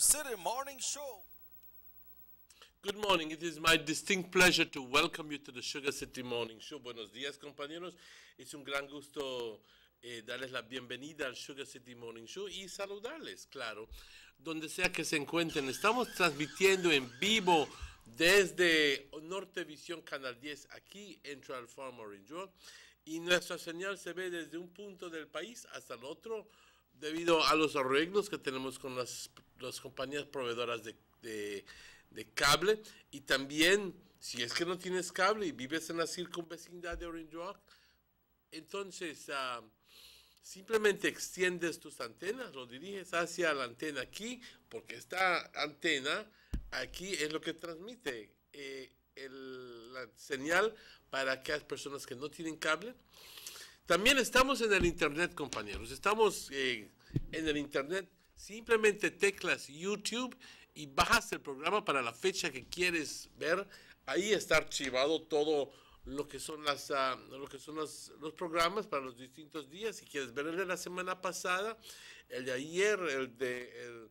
City Morning Show. Good morning. It is my distinct pleasure to welcome you to the Sugar City Morning Show. Buenos días, compañeros. Es un gran gusto darles la bienvenida al Sugar City Morning Show y saludarles, claro, donde sea que se encuentren. Estamos transmitiendo en vivo desde Nortevisión Canal 10 aquí en Trial Farm, Orange Road, y nuestra señal se ve desde un punto del país hasta el otro debido a los arreglos que tenemos con las compañías proveedoras de cable. Y también, si es que no tienes cable y vives en la circunvecindad de Orange Rock, entonces simplemente extiendes tus antenas, lo diriges hacia la antena aquí, porque esta antena aquí es lo que transmite la señal para aquellas personas que no tienen cable. También estamos en el internet, compañeros. Estamos en el internet. Simplemente teclas YouTube y bajas el programa para la fecha que quieres ver. Ahí está archivado todo lo que son los programas para los distintos días. Si quieres ver el de la semana pasada, el de ayer, el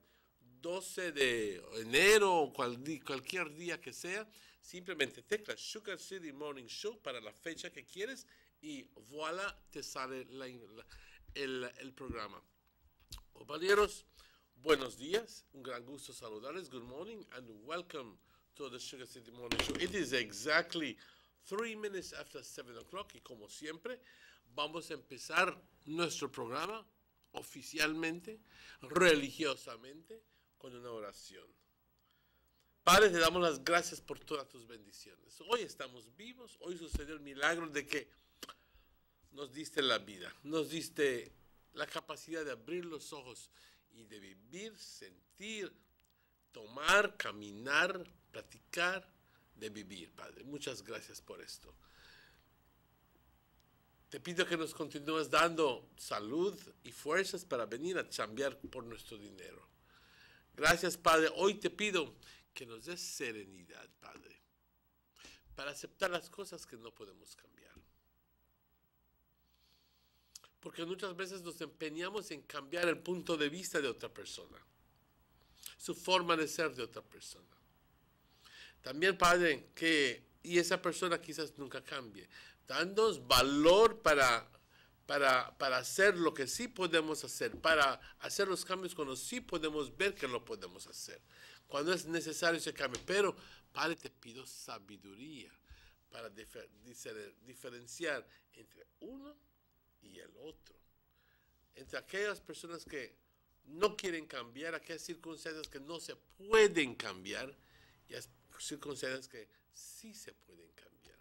12 de enero o cualquier día que sea, simplemente teclas Sugar City Morning Show para la fecha que quieres y voilà, te sale el programa. Compañeros, buenos días, un gran gusto saludarles. Good morning and welcome to the Sugar City Morning Show. It is exactly 3 minutes after 7 o'clock y como siempre vamos a empezar nuestro programa oficialmente, religiosamente, con una oración. Padre, te damos las gracias por todas tus bendiciones. Hoy estamos vivos, hoy sucedió el milagro de que nos diste la vida, nos diste la capacidad de abrir los ojos y de vivir, sentir, tomar, caminar, platicar, de vivir, Padre. Muchas gracias por esto. Te pido que nos continúes dando salud y fuerzas para venir a chambear por nuestro dinero. Gracias, Padre. Hoy te pido que nos des serenidad, Padre, para aceptar las cosas que no podemos cambiar. Porque muchas veces nos empeñamos en cambiar el punto de vista de otra persona, su forma de ser de otra persona. También, Padre, y esa persona quizás nunca cambie. Dándonos valor para hacer lo que sí podemos hacer, para hacer los cambios cuando sí podemos ver que lo podemos hacer, cuando es necesario ese cambio. Pero, Padre, te pido sabiduría para diferenciar entre uno y el otro, entre aquellas personas que no quieren cambiar, aquellas circunstancias que no se pueden cambiar y las circunstancias que sí se pueden cambiar.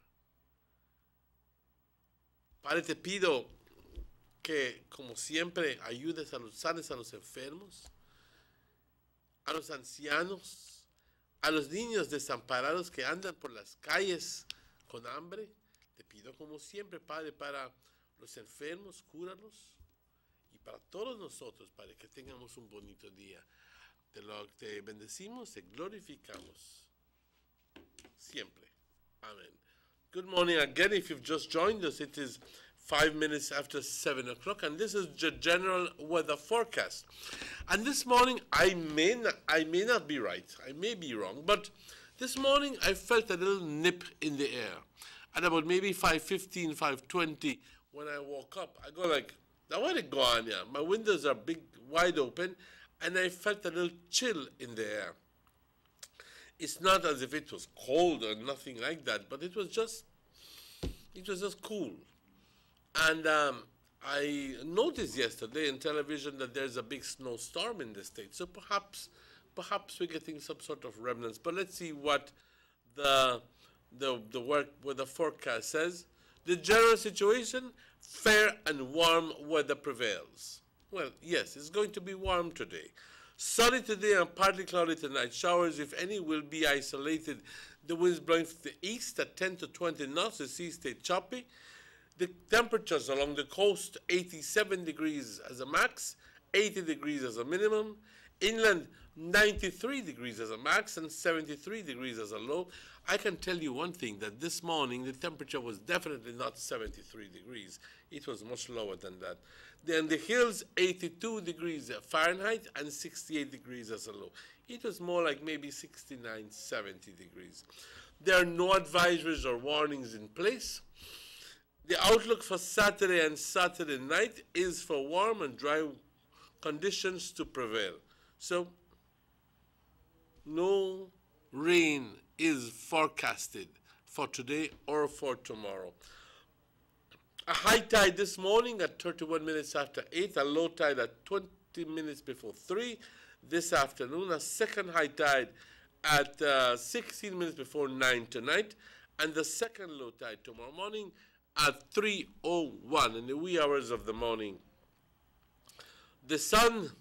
Padre, te pido que, como siempre, ayudes sanes a los enfermos, a los ancianos, a los niños desamparados que andan por las calles con hambre. Te pido, como siempre, Padre, para los enfermos, cúralos. Y para todos nosotros, Padre, que tengamos un bonito día. Te bendecimos, te glorificamos. Siempre. Amén. Good morning again. If you've just joined us, it is 5 minutes after 7 o'clock, and this is the general weather forecast. And this morning, I may not be right. I may be wrong, but this morning I felt a little nip in the air. At about maybe 5:15, 5:20, when I woke up, I go like, now where it go on here? My windows are wide open, and I felt a little chill in the air. It's not as if it was cold or nothing like that, but it was just cool. And I noticed yesterday in television that there's a big snowstorm in the state, so perhaps we're getting some sort of remnants. But let's see what the forecast says. The general situation, fair and warm weather prevails. Well, yes, it's going to be warm today. Sunny today and partly cloudy tonight. Showers, if any, will be isolated. The winds blowing from the east at 10 to 20 knots. The sea stays choppy. The temperatures along the coast, 87 degrees as a max, 80 degrees as a minimum. Inland, 93 degrees as a max and 73 degrees as a low. I can tell you one thing, that this morning the temperature was definitely not 73 degrees. It was much lower than that. Then the hills, 82 degrees Fahrenheit and 68 degrees as a low. It was more like maybe 69, 70 degrees. There are no advisories or warnings in place. The outlook for Saturday and Saturday night is for warm and dry conditions to prevail. So, no rain is forecasted for today or for tomorrow. A high tide this morning at 31 minutes after 8, a low tide at 20 minutes before 3. This afternoon, a second high tide at 16 minutes before 9 tonight, and the second low tide tomorrow morning at 3:01 in the wee hours of the morning. The sun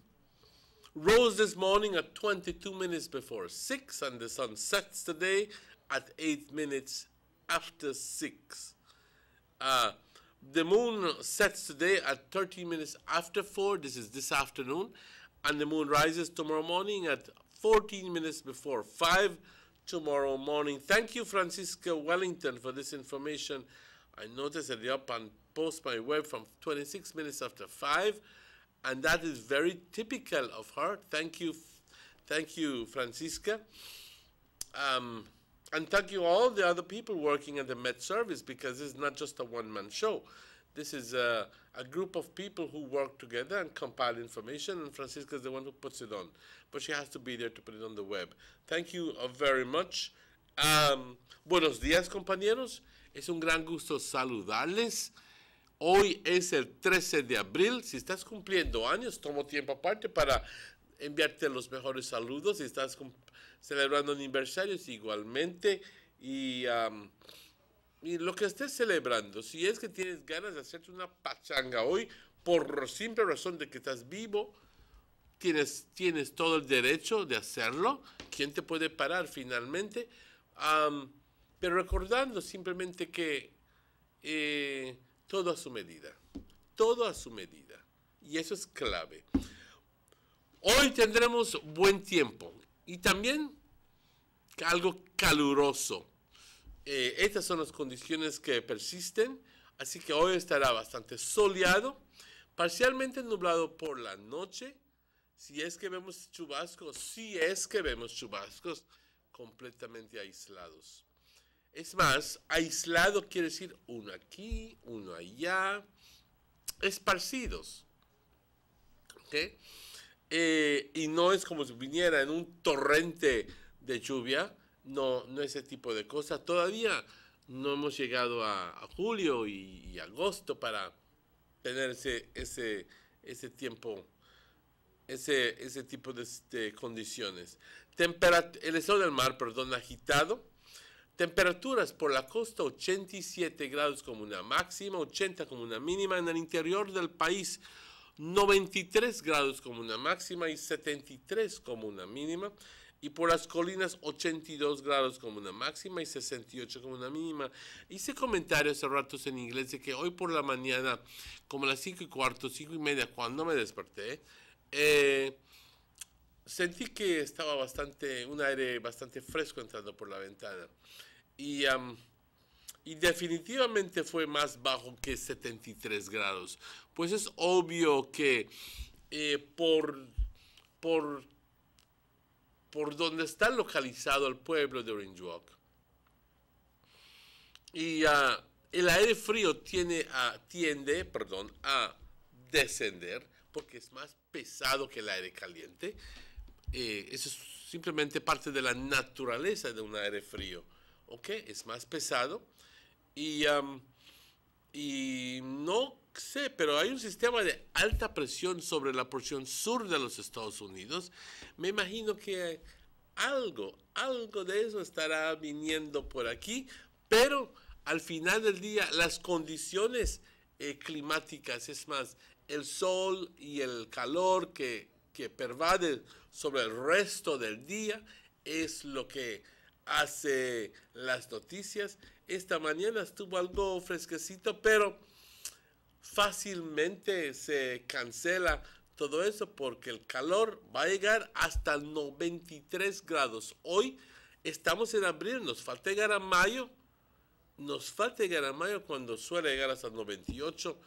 rose this morning at 22 minutes before 6, and the sun sets today at 8 minutes after 6. The moon sets today at 13 minutes after 4. This is this afternoon. And the moon rises tomorrow morning at 14 minutes before 5 tomorrow morning. Thank you, Francisca Wellington, for this information. I noticed that the up and post my web from 26 minutes after 5. And that is very typical of her. Thank you, Francisca. And thank you all the other people working at the Met Service, because this is not just a one-man show. This is a group of people who work together and compile information, and Francisca is the one who puts it on. But she has to be there to put it on the web. Thank you very much. Buenos días, compañeros. Es un gran gusto saludarles. Hoy es el 13 de abril. Si estás cumpliendo años, tomo tiempo aparte para enviarte los mejores saludos. Si estás celebrando aniversarios, igualmente. Y lo que estés celebrando, si es que tienes ganas de hacerte una pachanga hoy, por simple razón de que estás vivo, tienes todo el derecho de hacerlo. ¿Quién te puede parar finalmente? Pero recordando simplemente que todo a su medida. Todo a su medida. Y eso es clave. Hoy tendremos buen tiempo y también algo caluroso. Estas son las condiciones que persisten, así que hoy estará bastante soleado, parcialmente nublado por la noche. Si es que vemos chubascos, completamente aislados. Es más, aislado quiere decir uno aquí, uno allá, esparcidos. ¿Okay? Y no es como si viniera en un torrente de lluvia, no ese tipo de cosas. Todavía no hemos llegado a julio y agosto para tener ese tiempo, ese tipo de condiciones. El estado del mar, agitado. Temperaturas por la costa, 87 grados como una máxima, 80 como una mínima. En el interior del país, 93 grados como una máxima y 73 como una mínima. Y por las colinas, 82 grados como una máxima y 68 como una mínima. Hice comentarios hace ratos en inglés de que hoy por la mañana, como a las 5:15, 5:30, cuando me desperté, sentí que estaba un aire bastante fresco entrando por la ventana. Y definitivamente fue más bajo que 73 grados. Pues es obvio que por donde está localizado el pueblo de Orange Walk, y el aire frío tiende a descender porque es más pesado que el aire caliente. Eso es simplemente parte de la naturaleza de un aire frío. ¿Ok? Es más pesado. Y no sé, pero hay un sistema de alta presión sobre la porción sur de los Estados Unidos. Me imagino que algo de eso estará viniendo por aquí, pero al final del día las condiciones climáticas, es más, el sol y el calor que pervade sobre el resto del día es lo que hace las noticias. Esta mañana estuvo algo fresquecito, pero fácilmente se cancela todo eso porque el calor va a llegar hasta 93 grados. Hoy estamos en abril, nos falta llegar a mayo. Cuando suele llegar hasta 98.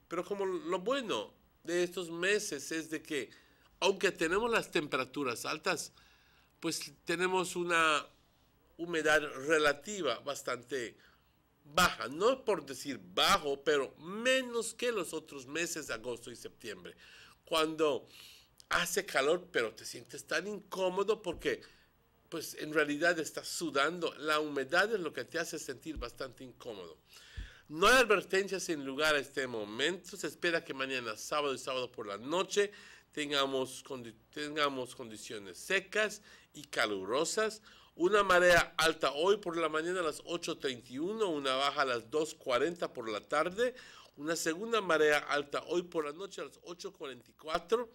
Pero como lo bueno de estos meses es de que, aunque tenemos las temperaturas altas, pues tenemos una humedad relativa bastante baja, no por decir bajo, pero menos que los otros meses de agosto y septiembre, cuando hace calor, pero te sientes tan incómodo porque pues en realidad estás sudando. La humedad es lo que te hace sentir bastante incómodo. No hay advertencias en lugar a este momento. Se espera que mañana sábado y sábado por la noche tengamos condiciones secas y calurosas. Una marea alta hoy por la mañana a las 8:31, una baja a las 2:40 por la tarde, una segunda marea alta hoy por la noche a las 8:44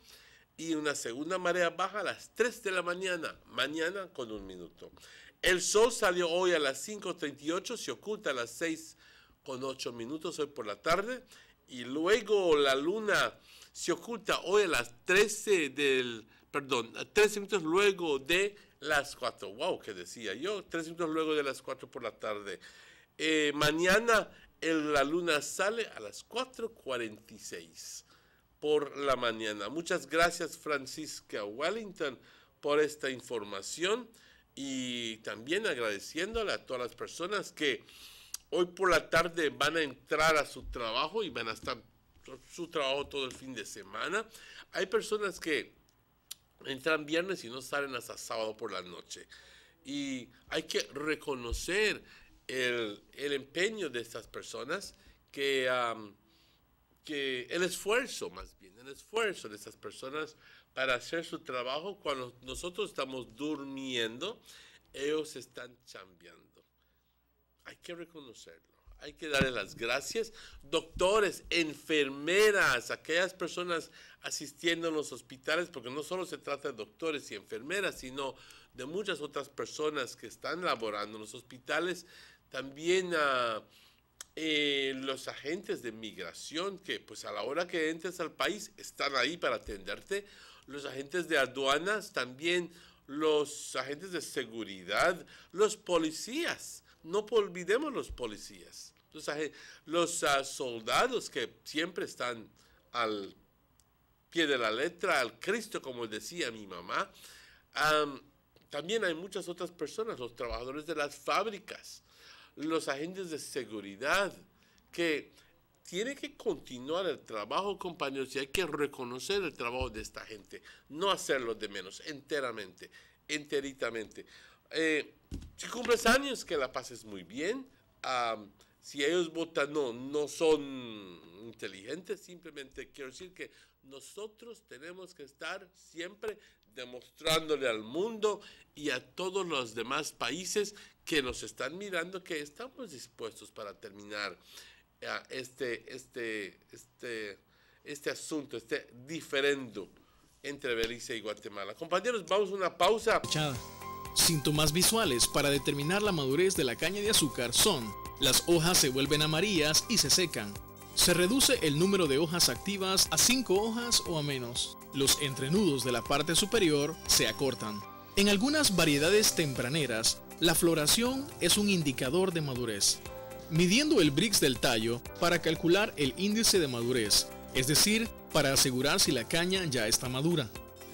y una segunda marea baja a las 3 de la mañana con 1 minuto. El sol salió hoy a las 5:38, se oculta a las 6:08 minutos hoy por la tarde y luego la luna se oculta hoy a las 13 minutos luego de las 4. Wow, ¿qué decía yo? 3 minutos luego de las 4 por la tarde. Mañana la luna sale a las 4:46 por la mañana. Muchas gracias, Francisca Wellington, por esta información y también agradeciéndole a todas las personas que hoy por la tarde van a entrar a su trabajo y van a estar su trabajo todo el fin de semana. Hay personas que entran viernes y no salen hasta sábado por la noche. Y hay que reconocer el empeño de estas personas, que el esfuerzo de estas personas para hacer su trabajo. Cuando nosotros estamos durmiendo, ellos están chambeando. Hay que reconocerlo. Hay que darle las gracias. Doctores, enfermeras, aquellas personas asistiendo en los hospitales, porque no solo se trata de doctores y enfermeras, sino de muchas otras personas que están laborando en los hospitales. También los agentes de migración, que pues a la hora que entres al país están ahí para atenderte. Los agentes de aduanas, también los agentes de seguridad, los policías. No olvidemos los policías, los soldados que siempre están al pie de la letra, al Cristo, como decía mi mamá. También hay muchas otras personas, los trabajadores de las fábricas, los agentes de seguridad, que tienen que continuar el trabajo, compañeros, y hay que reconocer el trabajo de esta gente, no hacerlo de menos, enteritamente. Si cumples años, que la pases muy bien. Si ellos votan no son inteligentes, simplemente quiero decir que nosotros tenemos que estar siempre demostrándole al mundo y a todos los demás países que nos están mirando que estamos dispuestos para terminar este asunto, este diferendo entre Belice y Guatemala. Compañeros, vamos a una pausa. Síntomas visuales para determinar la madurez de la caña de azúcar son: las hojas se vuelven amarillas y se secan. Se reduce el número de hojas activas a 5 hojas o a menos. Los entrenudos de la parte superior se acortan. En algunas variedades tempraneras, la floración es un indicador de madurez. Midiendo el Brix del tallo para calcular el índice de madurez, es decir, para asegurar si la caña ya está madura.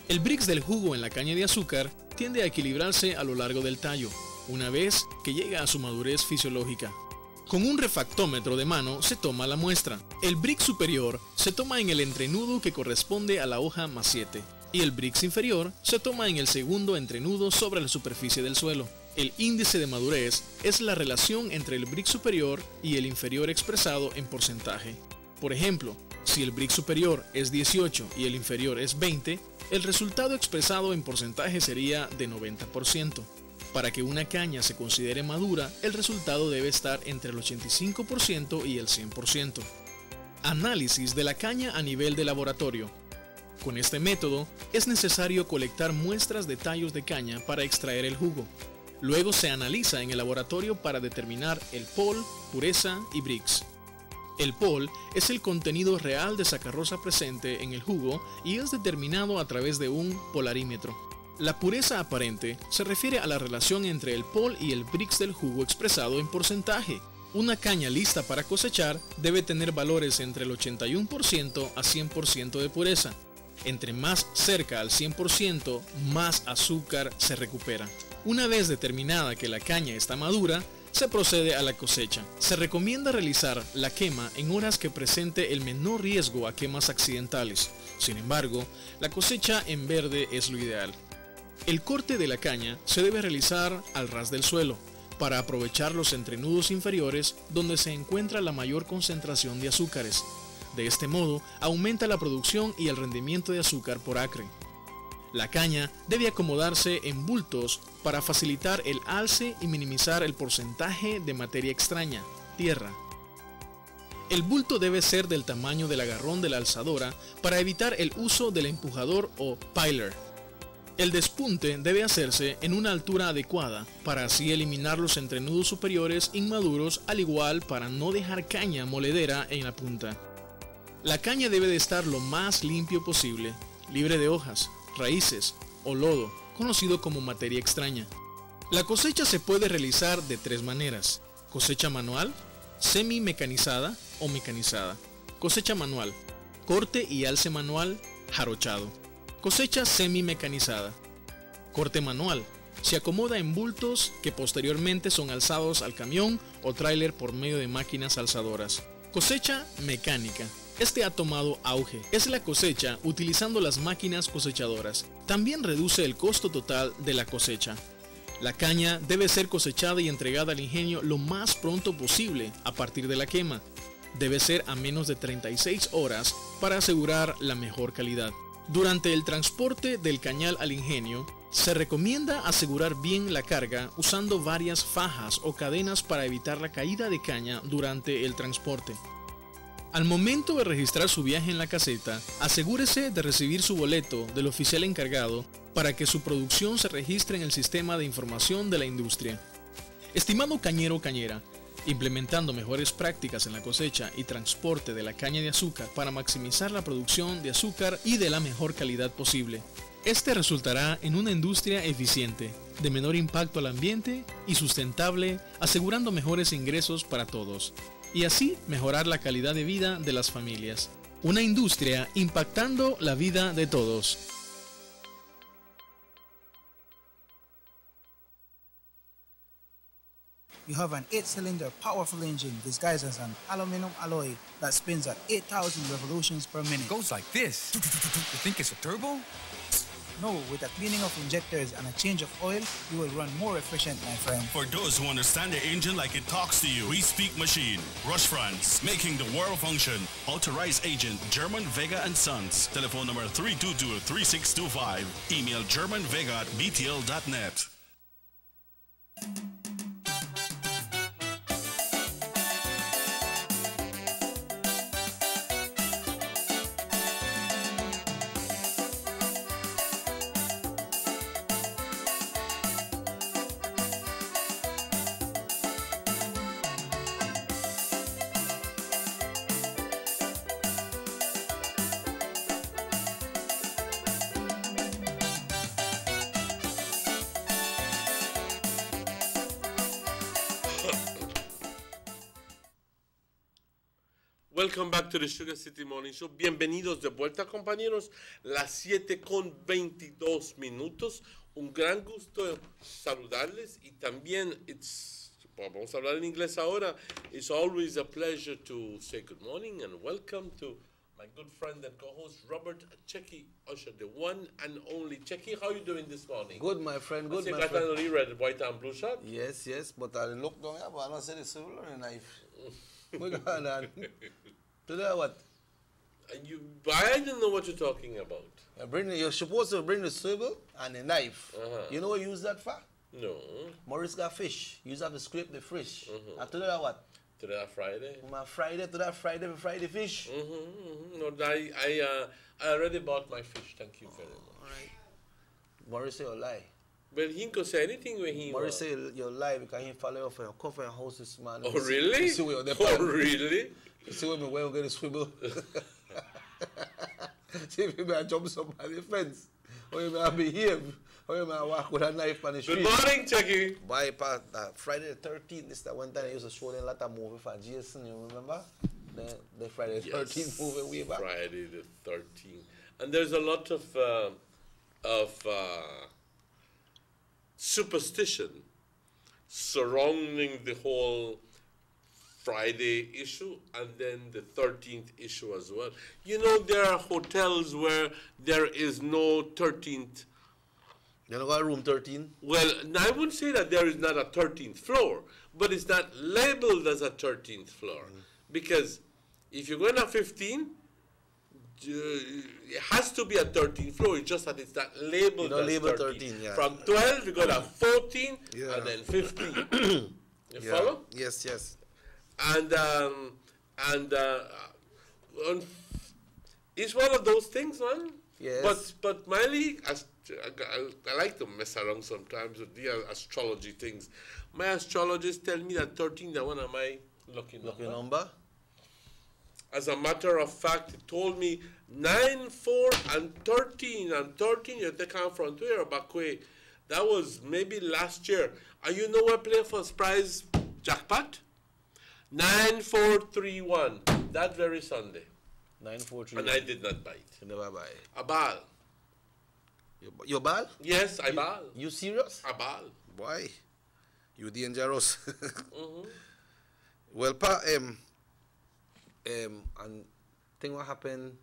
El Brix del jugo en la caña de azúcar tiende a equilibrarse a lo largo del tallo, una vez que llega a su madurez fisiológica. Con un refractómetro de mano se toma la muestra. El Brix superior se toma en el entrenudo que corresponde a la hoja más 7, y el Brix inferior se toma en el segundo entrenudo sobre la superficie del suelo. El índice de madurez es la relación entre el Brix superior y el inferior expresado en porcentaje. Por ejemplo, si el Brix superior es 18 y el inferior es 20, el resultado expresado en porcentaje sería de 90%. Para que una caña se considere madura, el resultado debe estar entre el 85% y el 100%. Análisis de la caña a nivel de laboratorio. Con este método, es necesario colectar muestras de tallos de caña para extraer el jugo. Luego se analiza en el laboratorio para determinar el pol, pureza y Brix. El POL es el contenido real de sacarosa presente en el jugo y es determinado a través de un polarímetro. La pureza aparente se refiere a la relación entre el POL y el Brix del jugo expresado en porcentaje. Una caña lista para cosechar debe tener valores entre el 81% a 100% de pureza. Entre más cerca al 100%, más azúcar se recupera. Una vez determinada que la caña está madura, se procede a la cosecha. Se recomienda realizar la quema en horas que presente el menor riesgo a quemas accidentales. Sin embargo, la cosecha en verde es lo ideal. El corte de la caña se debe realizar al ras del suelo, para aprovechar los entrenudos inferiores donde se encuentra la mayor concentración de azúcares. De este modo, aumenta la producción y el rendimiento de azúcar por acre. La caña debe acomodarse en bultos para facilitar el alce y minimizar el porcentaje de materia extraña, tierra. El bulto debe ser del tamaño del agarrón de la alzadora para evitar el uso del empujador o piler. El despunte debe hacerse en una altura adecuada para así eliminar los entrenudos superiores inmaduros, al igual para no dejar caña moledera en la punta. La caña debe de estar lo más limpio posible, libre de hojas, raíces o lodo, conocido como materia extraña. La cosecha se puede realizar de tres maneras: cosecha manual, semi-mecanizada o mecanizada. Cosecha manual, corte y alce manual, jarochado. Cosecha semi-mecanizada. Corte manual. Se acomoda en bultos que posteriormente son alzados al camión o tráiler por medio de máquinas alzadoras. Cosecha mecánica. Este ha tomado auge. Es la cosecha utilizando las máquinas cosechadoras. También reduce el costo total de la cosecha. La caña debe ser cosechada y entregada al ingenio lo más pronto posible a partir de la quema. Debe ser a menos de 36 horas para asegurar la mejor calidad. Durante el transporte del cañal al ingenio, se recomienda asegurar bien la carga usando varias fajas o cadenas para evitar la caída de caña durante el transporte. Al momento de registrar su viaje en la caseta, asegúrese de recibir su boleto del oficial encargado para que su producción se registre en el sistema de información de la industria. Estimado cañero o cañera, implementando mejores prácticas en la cosecha y transporte de la caña de azúcar para maximizar la producción de azúcar y de la mejor calidad posible. Este resultará en una industria eficiente, de menor impacto al ambiente y sustentable, asegurando mejores ingresos para todos, y así mejorar la calidad de vida de las familias. Una industria impactando la vida de todos. You have an 8-cylinder powerful engine disguised as an aluminum alloy that spins at 8,000 revolutions per minute. Goes like this. You think it's a turbo? No, with a cleaning of injectors and a change of oil, you will run more efficient, my friend. For those who understand the engine like it talks to you, we speak machine. Rush France, making the world function. Authorized agent, German Vega & Sons. Telephone number 322-3625. Email germanvega@btl.net. Welcome back to the Sugar City Morning Show. Bienvenidos de vuelta, compañeros. Las 7:22. Un gran gusto saludarles y también vamos a hablar en inglés ahora. It's always a pleasure to say good morning and welcome to my good friend and co-host Robert Checky Usher, the one and only. Checky, how are you doing this morning? Good, my friend. Good, my got friend. an red, white and blue shirt? Yes, yes, but I look down here, but I don't see the civil or the knife. We got on. Today what? I don't know what you're talking about. You're supposed to bring the swivel and the knife. You know what you use that for? No. Maurice got fish. Use that to scrape the fish. And today what? Today Friday. Friday we fry the fish. No, I already bought my fish. Thank you very much. All right. Maurice say a lie. Well, he could say anything when he Maurice want. say you're live because he follow you for cover your house this man. Oh, really? You see where you're Oh, really? You see when we get a swivel. See if you may jump somebody fence. Or you may behave. Or you may walk with a knife on the street. Good morning, Chucky. By Friday the 13th, this that one time I used to show them a lot of movie for Jason, you remember? The Friday the 13th movie way back. Friday the 13th. And there's a lot of superstition surrounding the whole Friday issue and then the 13th issue as well. You know, there are hotels where there is no 13th. You know got room 13? Well, I wouldn't say that there is not a 13th floor, but it's not labeled as a 13th floor. Because if you're going to 15, it has to be a 13th floor. It's just that it's not labeled as label 13. yeah. From 12, we got a 14, Yeah. and then 15. You follow? Yes, yes. And it's one of those things, man. Yes. But Miley, I like to mess around sometimes with the astrology things. My astrologist tell me that 13 is one of my lucky number. As a matter of fact, he told me 9, 4, and 13. And 13, you take on front way or back way. That was maybe last year. And you know what play for prize jackpot? 9431. That very Sunday. 943. And I did not buy it. You never buy. A ball. You ball? Yes, I ball. You serious? A ball. Why? You dangerous. Mm-hmm. Well, pa, and thing what happened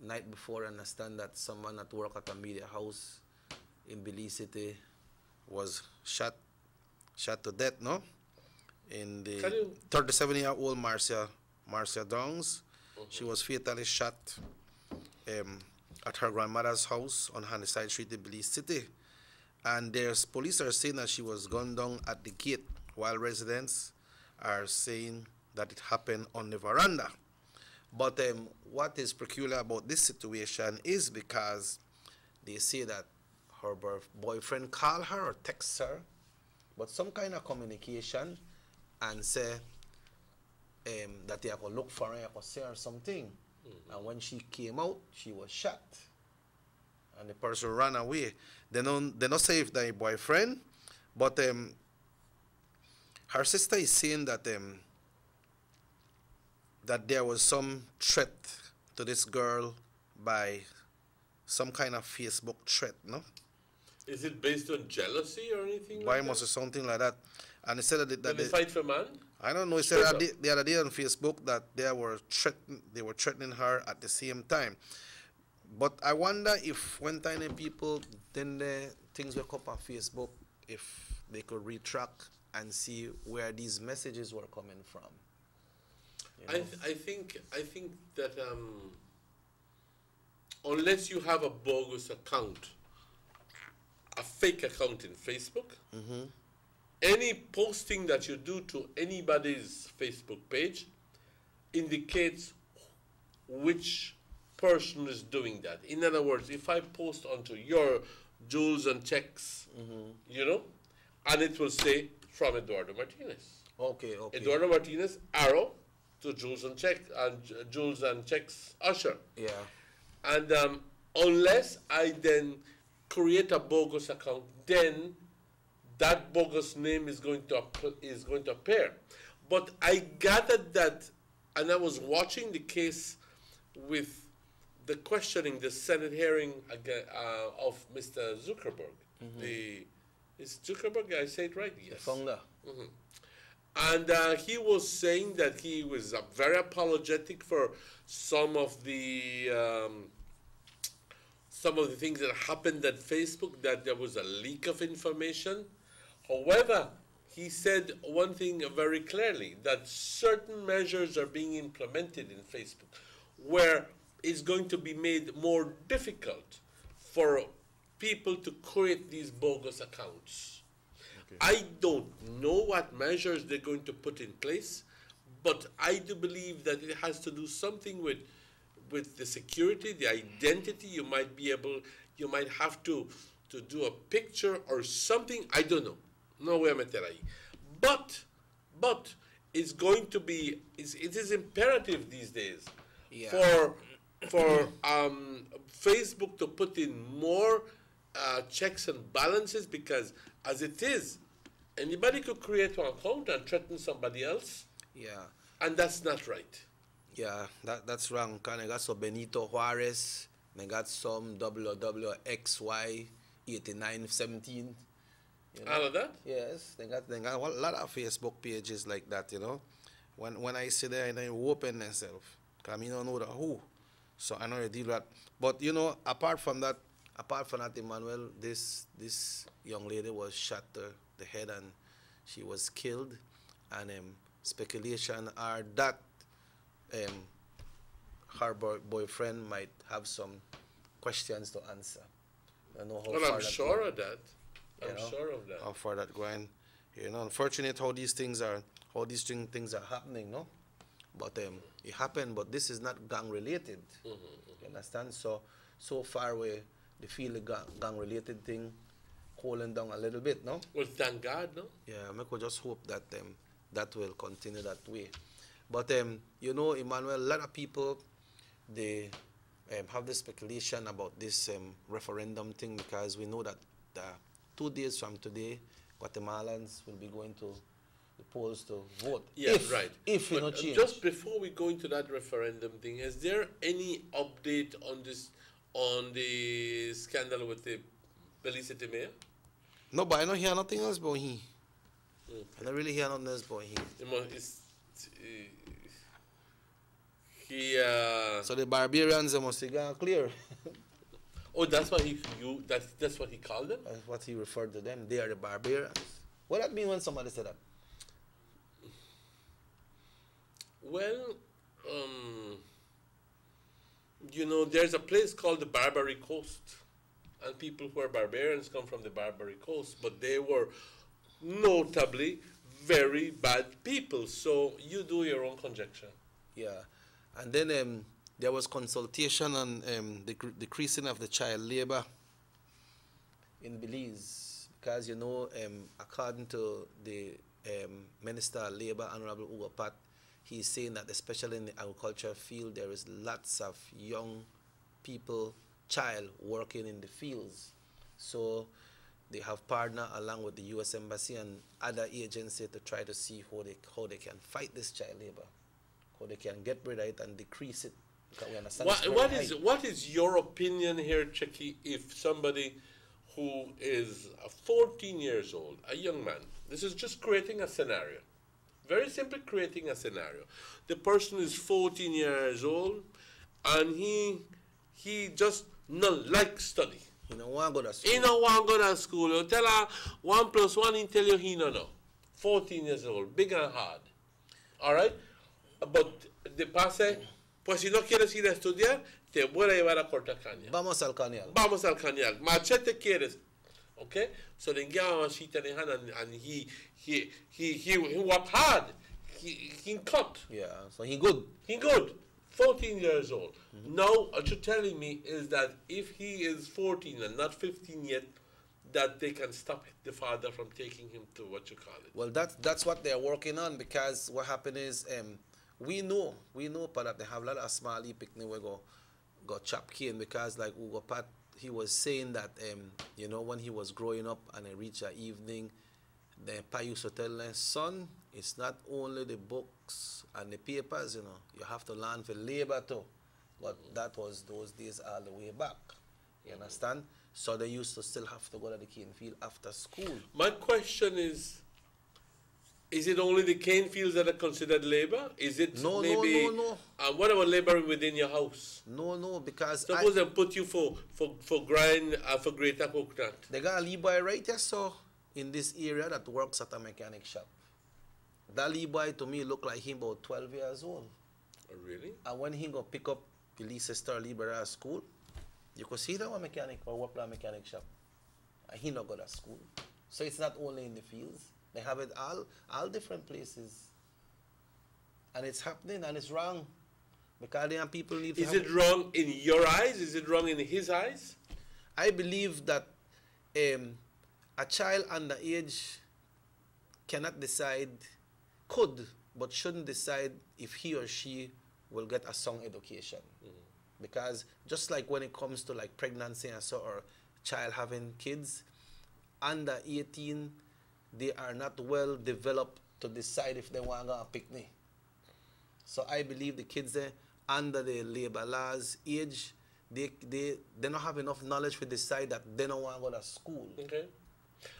night before, I understand that someone at work at a media house in Belize City was shot to death, no? In the 37-year-old Marcia Downs. She was fatally shot at her grandmother's house on Handyside Street in Belize City. And there's police are saying that she was gunned down at the gate, while residents are saying that it happened on the veranda. But what is peculiar about this situation is because they say that her boyfriend called her or text her, but some kind of communication, and say that they could look for her, they could say her something. And when she came out, she was shot. And the person ran away. They don't say if they're boyfriend, but her sister is saying that that there was some threat to this girl by some kind of Facebook threat, no? Is it based on jealousy or anything? Why like must that? be something like that? And he said that, Did they fight for man? I don't know. He said the other day on Facebook that they were threatening her at the same time. But I wonder if when tiny people, then the things will come up on Facebook, if they could retract and see where these messages were coming from. You know? I think that unless you have a bogus account, a fake account in Facebook, any posting that you do to anybody's Facebook page indicates which person is doing that. In other words, if I post onto your Jules and Checks, you know, and it will say from Eduardo Martinez. Okay. Eduardo Martinez, arrow to Jules and Checks Usher. Yeah. And unless I then create a bogus account, then that bogus name is going to appear. But I gathered that, and I was watching the case with the questioning, the Senate hearing of Mr. Zuckerberg. Is Zuckerberg? I say it right? Yes. The founder. And he was saying that he was very apologetic for some of the things that happened at Facebook, that there was a leak of information. However, he said one thing very clearly, that certain measures are being implemented in Facebook where it's going to be made more difficult for people to create these bogus accounts. Okay. I don't know what measures they're going to put in place, but I do believe that it has to do something with the security, the identity. You might have to to do a picture or something, I don't know. No voy a meter ahí. But it's going to be, it is imperative these days Yeah. for Facebook to put in more checks and balances, because as it is, anybody could create an account and threaten somebody else, Yeah. and that's not right. Yeah, that's wrong. Kind of got some Benito Juarez, they got some WWXY 8917. You know? All of that? Yes, they got a lot of Facebook pages like that, you know. When I see there, I open myself, because I don't know the who. So I know they deal with that. But you know, apart from that, Emmanuel, this young lady was shot to the head and she was killed, and speculation are that her boyfriend might have some questions to answer. I know how Well, far I'm that sure go. of that. You I'm know, sure of that. how far that going. You know, unfortunate how these things are happening, no? But it happened, but this is not gang related. You understand? So far they feel the gang related thing cooling down a little bit, no? Well, thank God, no? Yeah, I could just hope that that will continue that way. But you know, Emmanuel, a lot of people they have this speculation about this referendum thing, because we know that 2 days from today, Guatemalans will be going to the polls to vote. Yeah, right. If you But, know change. just before we go into that referendum thing, is there any update on this, on the scandal with the Belize City mayor? No, but I don't hear nothing else about him. I don't really hear nothing else about him. So the barbarians, they must be gone clear. Oh, that's what that's what he called them? That's what he referred to them. They are the barbarians. What that mean when somebody said that? Well, you know, there's a place called the Barbary Coast, and people who are barbarians come from the Barbary Coast, but they were notably very bad people. So you do your own conjecture. Yeah. And then there was consultation on the decreasing of the child labor in Belize, because, you know, according to the Minister of Labor, Honorable Hugo Pat, he's saying that especially in the agriculture field, there is lots of young people, child, working in the fields. So they have partnered along with the U.S. Embassy and other agencies to try to see how they can fight this child labor, how they can get rid of it and decrease it. Because we understand What is your opinion here, Chucky, if somebody who is 14 years old, a young man, this is just creating a scenario, very simply creating a scenario. The person is 14 years old and he just not like study. He don't want to go to school. He don't want to go to school. You tell her 1 + 1, he tell you he no know. 14 years old, big and hard. All right? But de pase, pues si no quieres ir a estudiar, te voy a llevar a Cortacaña. Vamos al Cañal. Vamos al Cañal. Machete quieres. Okay? So then get a machete in hand and he worked hard. He cut. Yeah, so he good. He good. 14 years old. Now, what you're telling me is that if he is 14 and not 15 yet, that they can stop the father from taking him to what you call it. Well, that's what they're working on, because what happened is we know that they have a lot of small picnic where go chop cane, because like Hugo Pat, he was saying that you know, when he was growing up and he reached the evening, the pa used to tell him, son, it's not only the books and the papers, you know, you have to learn for labor too. But that was those days all the way back. You understand? So they used to still have to go to the cane field after school. My question is it only the cane fields that are considered labor? Is it No. What about laboring within your house? No, because Suppose they put you for grind for greater coconut. they got a Lee boy right here, so in this area that works at a mechanic shop. That Lee boy to me look like him about 12 years old. Oh, really? And when he go pick up Belize Sister Libera at school, you could see that one mechanic or work at a mechanic shop. And he not go to school. So it's not only in the fields. They have it all different places. And it's happening and it's wrong. Because there are people need to Is it wrong in your eyes? Is it wrong in his eyes? I believe that a child underage cannot decide, could, but shouldn't decide if he or she will get a song education. Because just like when it comes to like pregnancy and so, or child having kids, under 18, they are not well developed to decide if they want to go on a picnic. So I believe the kids there, under the labor laws age, they don't have enough knowledge to decide that they don't want to go to school. Okay.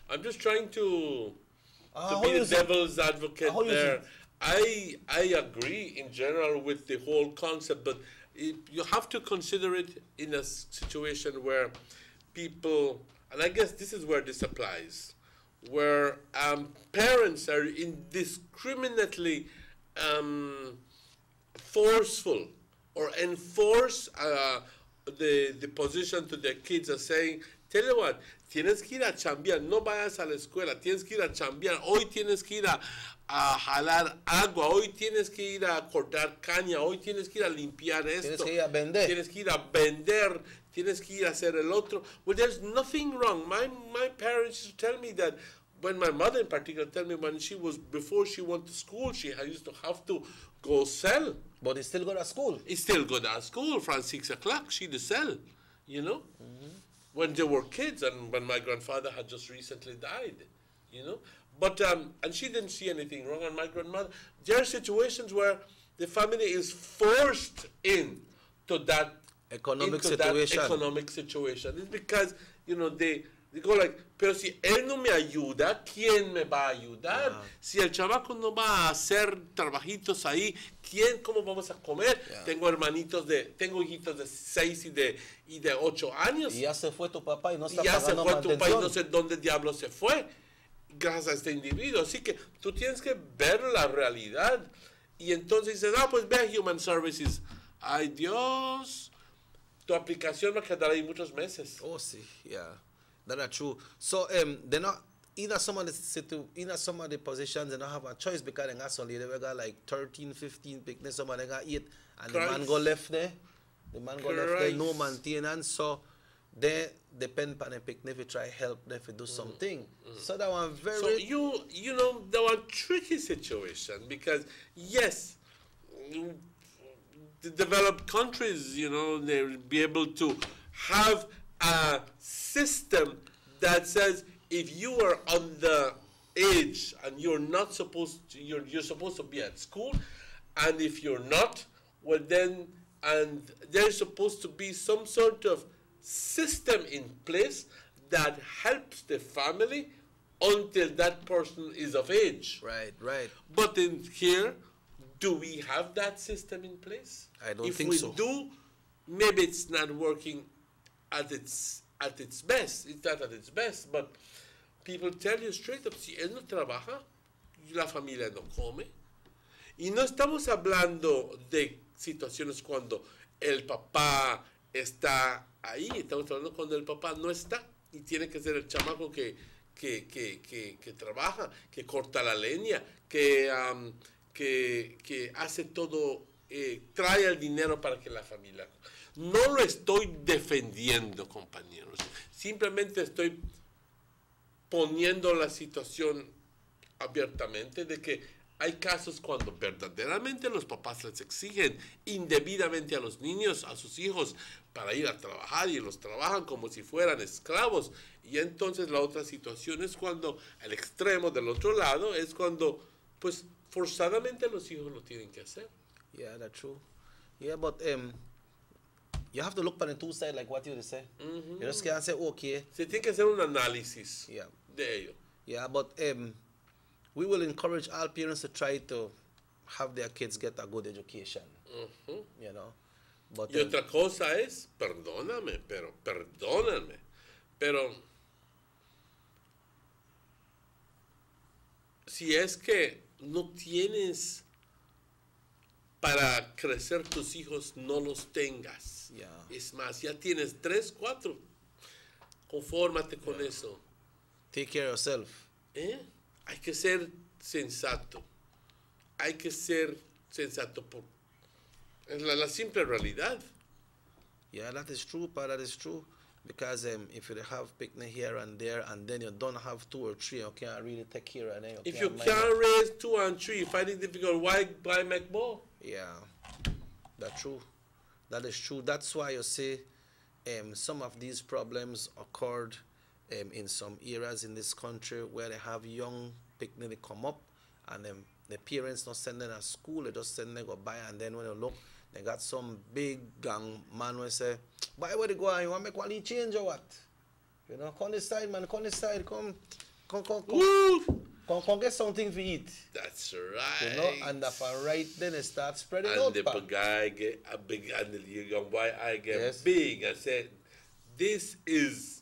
I'm just trying to How be you the think? devil's advocate How you there. think? I agree in general with the whole concept, but you have to consider it in a situation where people, and I guess this is where this applies, where parents are indiscriminately forceful or enforce the position to their kids as saying, tell you what, tienes que ir a chambear, no vayas a la escuela, tienes que ir a chambear, hoy tienes que ir a jalar agua, hoy tienes que ir a cortar caña, hoy tienes que ir a limpiar esto, Tienes que ir a vender. tienes que ir a vender, tienes que ir a hacer el otro. Well, there's nothing wrong. My parents used to tell me that, when my mother in particular tell me when before she went to school, she used to have to go sell. But they still go to school. He still go to school from 6 o'clock. She'd sell, you know, when they were kids and when my grandfather had just recently died, you know. But, and she didn't see anything wrong. And my grandmother, there are situations where the family is forced into that Economic into that situation. economic situation. It's because, you know, they go like, pero si él no me ayuda, ¿quién me va a ayudar? Si el chamaco no va a hacer trabajitos ahí, ¿cómo vamos a comer? Tengo hijitos de 6 y de 8 años. Y ya se fue tu papá y no está Y ya se pagando fue tu país, no mantención. sé dónde diablo se fue, gracias a este individuo. Así que tú tienes que ver la realidad. Y entonces dices, pues ve a Human Services. Ay, Dios, tu aplicación va a quedar ahí muchos meses. Oh, sí, yeah, that's true. So, they're not either some of the positions they don't have a choice because they got some lady they got like 13, 15 picnics, some of them got 8, and the man Christ. go left there. The man go left there, no Christ. maintenance. So they depend on the picnic to try help them to do something. So that one very. So you know that one tricky situation because yes, the developed countries, you know, they'll be able to have a system that says if you are on the age and you're not supposed to, you're supposed to be at school, and if you're not, well then, and there's supposed to be some sort of system in place that helps the family until that person is of age. Right, right. But in here, do we have that system in place? I don't if think we so. do, maybe it's not working at its best. It's not at its best, but people tell you straight up, si él no trabaja, la familia no come. Y no estamos hablando de situaciones cuando el papá está ahí, estamos hablando cuando el papá no está y tiene que ser el chamaco que trabaja, que corta la leña, que hace todo, trae el dinero para que la familia. No lo estoy defendiendo, compañeros. Simplemente estoy poniendo la situación abiertamente de que hay casos cuando verdaderamente los papás les exigen indebidamente a los niños, a sus hijos, para ir a trabajar y los trabajan como si fueran esclavos. Y entonces la otra situación es cuando el extremo del otro lado es cuando, pues, forzadamente los hijos lo tienen que hacer. Yeah, that's true. Yeah, but you have to look for the two sides, like what you say. You just can't say, okay. Se tiene que hacer un análisis Yeah. de ello. Yeah, but we will encourage all parents to try to have their kids get a good education. You know, but Y otra cosa es, perdóname, pero si es que no tienes para crecer tus hijos, no los tengas. Yeah. Es más, ya tienes 3, 4, confórmate con eso. take care of yourself. Hay que ser sensato. Hay que ser sensato es la simple realidad. Yeah, that is true, pa, that is true. Because if you have picnic here and there, and then you don't have 2 or 3, you can't really take care of them. If you can't raise 2 and 3, find it difficult, why buy make more? Yeah, that's true. That is true. That's why you see some of these problems occurred in some areas in this country where they have young picnic they come up, and the parents not send them to school, they just send them go buy, and then when you look, they got some big gang man who say, "Buy where they go, you want to make one change or what? You know, come this side, man, come this side, come get something to eat." That's right. You know, and if I right, then it starts spreading and out. The guy get a big, and the young boy I get Yes. big. I said, this is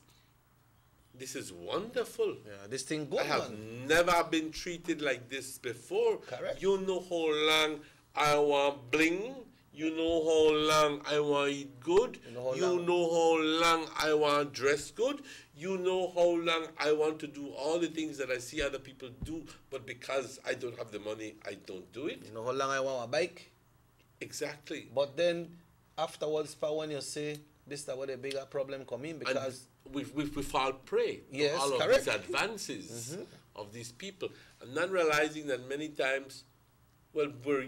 wonderful. Yeah, this thing good, I have man. never been treated like this before. Correct. You know how long I want bling. You know how long I want eat good. You know how long I want dress good. You know how long I want to do all the things that I see other people do, but because I don't have the money, I don't do it. You know how long I want a bike. Exactly. But then afterwards, when you say this is where the bigger problem come in, because we fall prey Yes, to all correct. of these advances of these people, and not realizing that many times, well, we're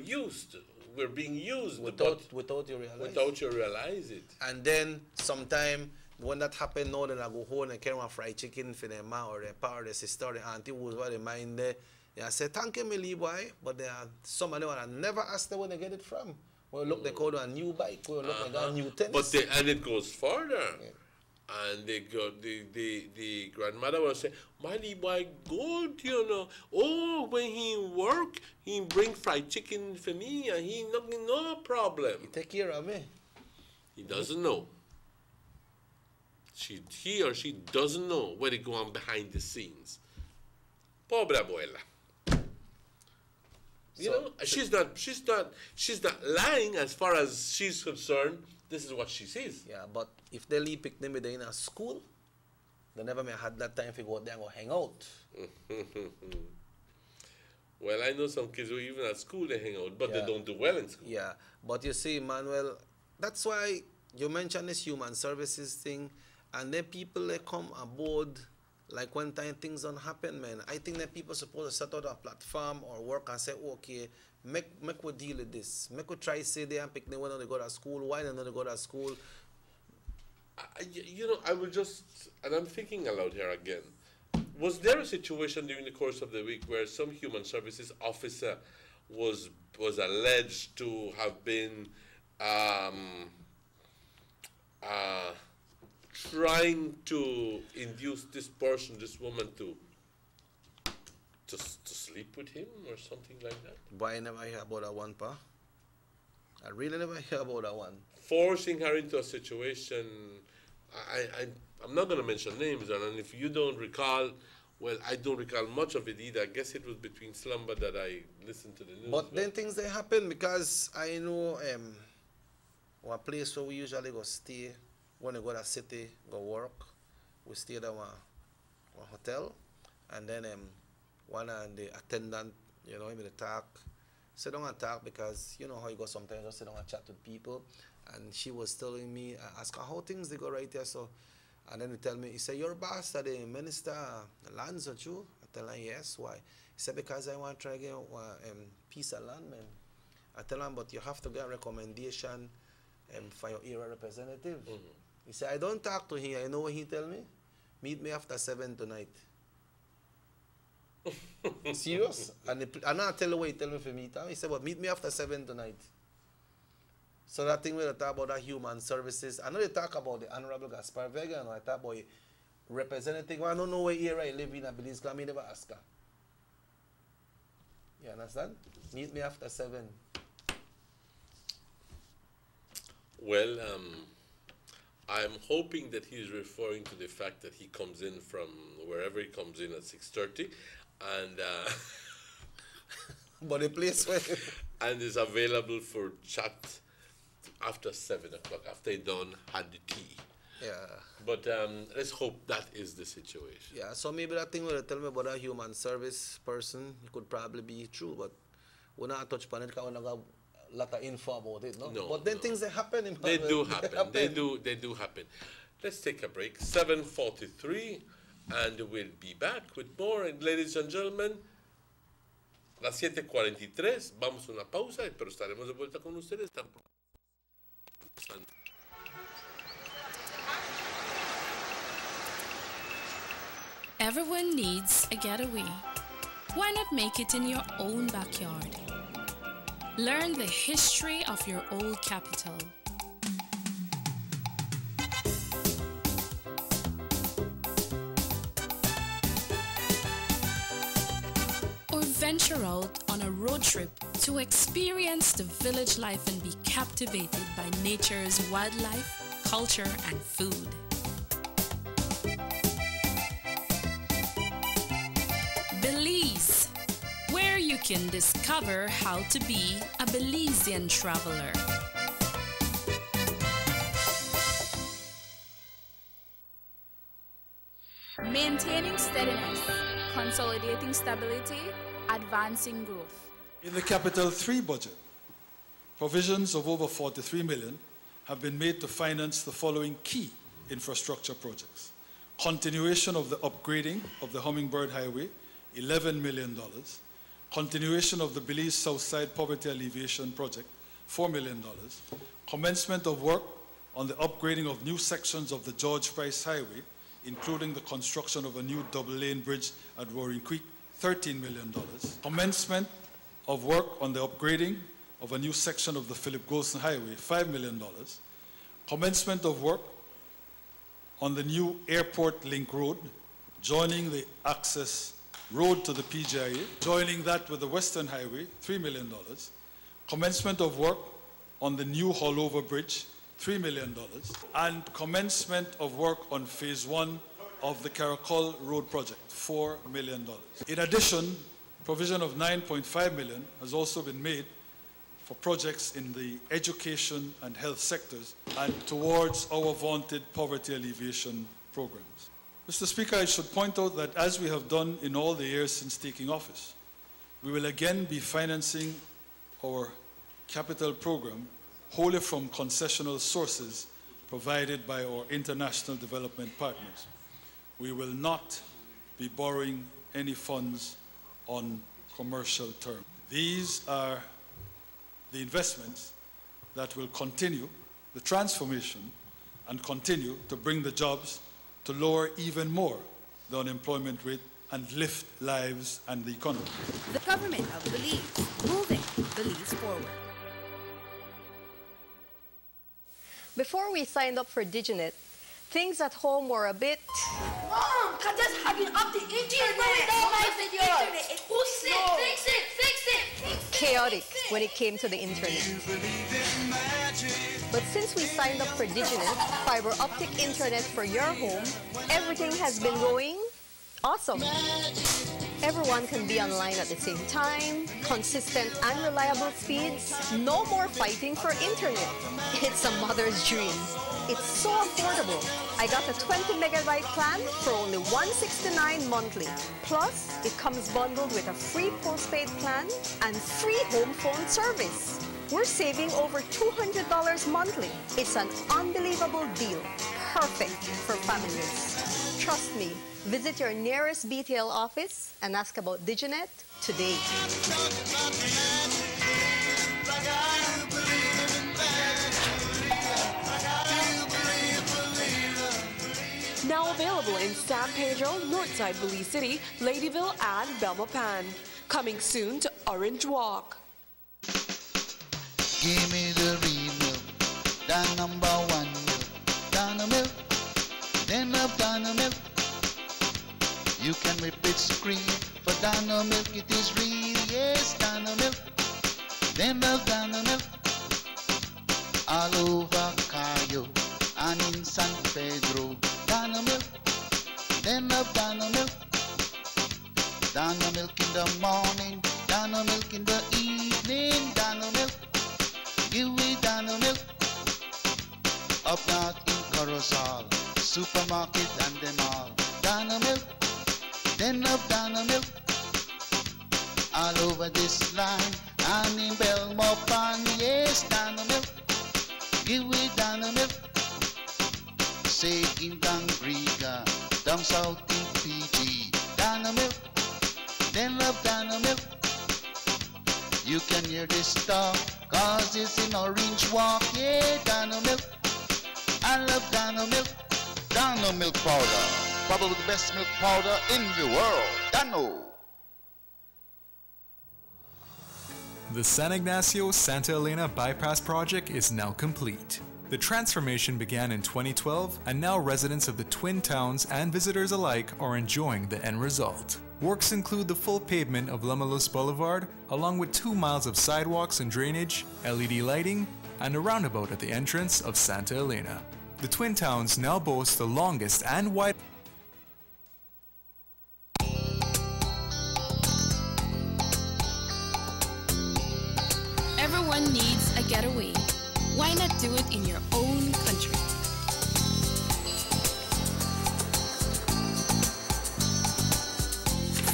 being used without you realize. without you realize it. And then sometime when that happen now, then I go home and carry my fried chicken for their ma or their pa or their sister or their auntie who's what they mind there. I say, "Thank you, Millie boy," but there are some of them I never ask them where they get it from. Well, look, they call it a new bike. Well, look, they got a new tennis. And it goes further. Yeah. And they go, the grandmother will say, "Miley boy good, you know. Oh, when he work, he bring fried chicken for me, and he no problem. He take care of me." He doesn't know. He or she doesn't know what is going on behind the scenes. Pobre abuela. You know, she's not lying as far as she's concerned. This is what she sees. Yeah, but if they leave picnic with them in a school, they never may had that time to go out there and go hang out. Well, I know some kids who even at school they hang out, but they don't do well in school. Yeah, but you see, Manuel, that's why you mentioned this human services thing, and then people they come aboard, like when time things don't happen, man. I think that people supposed to set out a platform or work and say, okay, make we deal with this. Make we try say they and picnic when they go to school, why they not go to school. You know, I will just, and I'm thinking aloud here again. Was there a situation during the course of the week where some human services officer was alleged to have been trying to induce this woman to sleep with him or something like that? But I never hear about that one, pa. I really never hear about that one. Forcing her into a situation, I'm not going to mention names, and if you don't recall, well, I don't recall much of it either. I guess it was between slumber that I listened to the news. But then things they happen because I know one place where we usually go stay when we go to the city, go work. We stay at one hotel, and then one of the attendant, you know, him in the talk, sit down and talk because you know how you go sometimes, just sit down and chat with people. And she was telling me, I asked her how things they go right there. So, and then he tell me, he said, "Your boss at the minister lands at you?" I tell her, "Yes, why?" He said, "Because I want to try to get piece of land, man." I tell him, "But you have to get a recommendation for your area representative." He said, "I don't talk to him. I know what he tell me. Meet me after 7 tonight." Serious? And I tell you what he tell me for meet him. He said, "But meet me after 7 tonight." So that thing where they talk about that human services, I know they talk about the Honorable Gaspar Vega, and I talk about representative. Well, I don't know where area I live in, I believe, because I never ask her. You understand? Meet me after 7. Well, I'm hoping that he's referring to the fact that he comes in from wherever he comes in at 6:30, and but the place where and is available for chat after 7 o'clock, after he done had the tea. Yeah. But let's hope that is the situation. Yeah, so maybe that thing where they tell me about a human service person, it could probably be true, but we're not touch upon it because we don't got a lot of info about it, no? No, but then no. things that happen. They do happen. They do happen. Let's take a break, 7:43, and we'll be back with more. And ladies and gentlemen, las 7:43, vamos a una pausa, pero estaremos de vuelta con ustedes. Everyone needs a getaway. Why not make it in your own backyard? Learn the history of your old capital. Or venture out on a road trip to experience the village life and be captivated by nature's wildlife, culture, and food. Belize, where you can discover how to be a Belizean traveler. Maintaining steadiness, consolidating stability, advancing growth. In the Capital 3 budget, provisions of over 43 million have been made to finance the following key infrastructure projects. Continuation of the upgrading of the Hummingbird Highway, $11 million. Continuation of the Belize Southside Poverty Alleviation Project, $4 million. Commencement of work on the upgrading of new sections of the George Price Highway, including the construction of a new double-lane bridge at Roaring Creek, $13 million. Commencement of work on the upgrading of a new section of the Philip Golson Highway, $5 million. Commencement of work on the new Airport Link Road, joining the access road to the PGIA, joining that with the Western Highway, $3 million. Commencement of work on the new Hallover Bridge, $3 million. And commencement of work on phase 1 of the Caracol Road project, $4 million. In addition, provision of $9.5 million has also been made for projects in the education and health sectors and towards our vaunted poverty alleviation programs. Mr. Speaker, I should point out that as we have done in all the years since taking office, we will again be financing our capital program wholly from concessional sources provided by our international development partners. We will not be borrowing any funds on commercial terms. These are the investments that will continue the transformation and continue to bring the jobs to lower even more the unemployment rate and lift lives and the economy. The government of Belize, moving Belize forward. Before we signed up for DigiNet, things at home were a bit... Mom, Kata's hugging up the internet. Who said fix it, fix it? Chaotic when it came to the internet. But since we signed up for DigiNet, fiber optic internet for your home, everything has been going awesome. Everyone can be online at the same time, consistent and reliable speeds, no more fighting for internet. It's a mother's dream. It's so affordable. I got a 20 megabyte plan for only $169 monthly. Plus, it comes bundled with a free postpaid plan and free home phone service. We're saving over $200 monthly. It's an unbelievable deal. Perfect for families. Trust me. Visit your nearest BTL office and ask about DigiNet today. Now available in San Pedro, Northside Belize City, Ladyville, and Belmopan. Coming soon to Orange Walk. Give me the real milk, the #1 milk, Dano milk, then of Dano milk. You can whip its cream, but Dano milk it is real, yes, Dano milk, then of Dano milk. All over Cayo and in San Pedro, Dano milk, then of Dano milk. Dano milk in the morning, Dano milk in the evening, Dano milk. Give me Dano milk. Up north in Corozal, supermarket and them all. Dano milk, then of Dano milk. All over this line and in Belmopan, yes, Dano milk. Give me Dano milk. say in Dangriga, down south in PG. Dano Milk, then love Dano Milk. You can hear this talk, cause it's in Orange Walk. Yeah, Dano Milk, I love Dano Milk. Dano Milk powder, probably the best milk powder in the world. Dano. The San Ignacio-Santa Elena Bypass project is now complete. The transformation began in 2012, and now residents of the Twin Towns and visitors alike are enjoying the end result. Works include the full pavement of Lamalus Boulevard, along with 2 miles of sidewalks and drainage, LED lighting, and a roundabout at the entrance of Santa Elena. The Twin Towns now boast the longest and widest Everyone needs a getaway. Why not do it in your own country?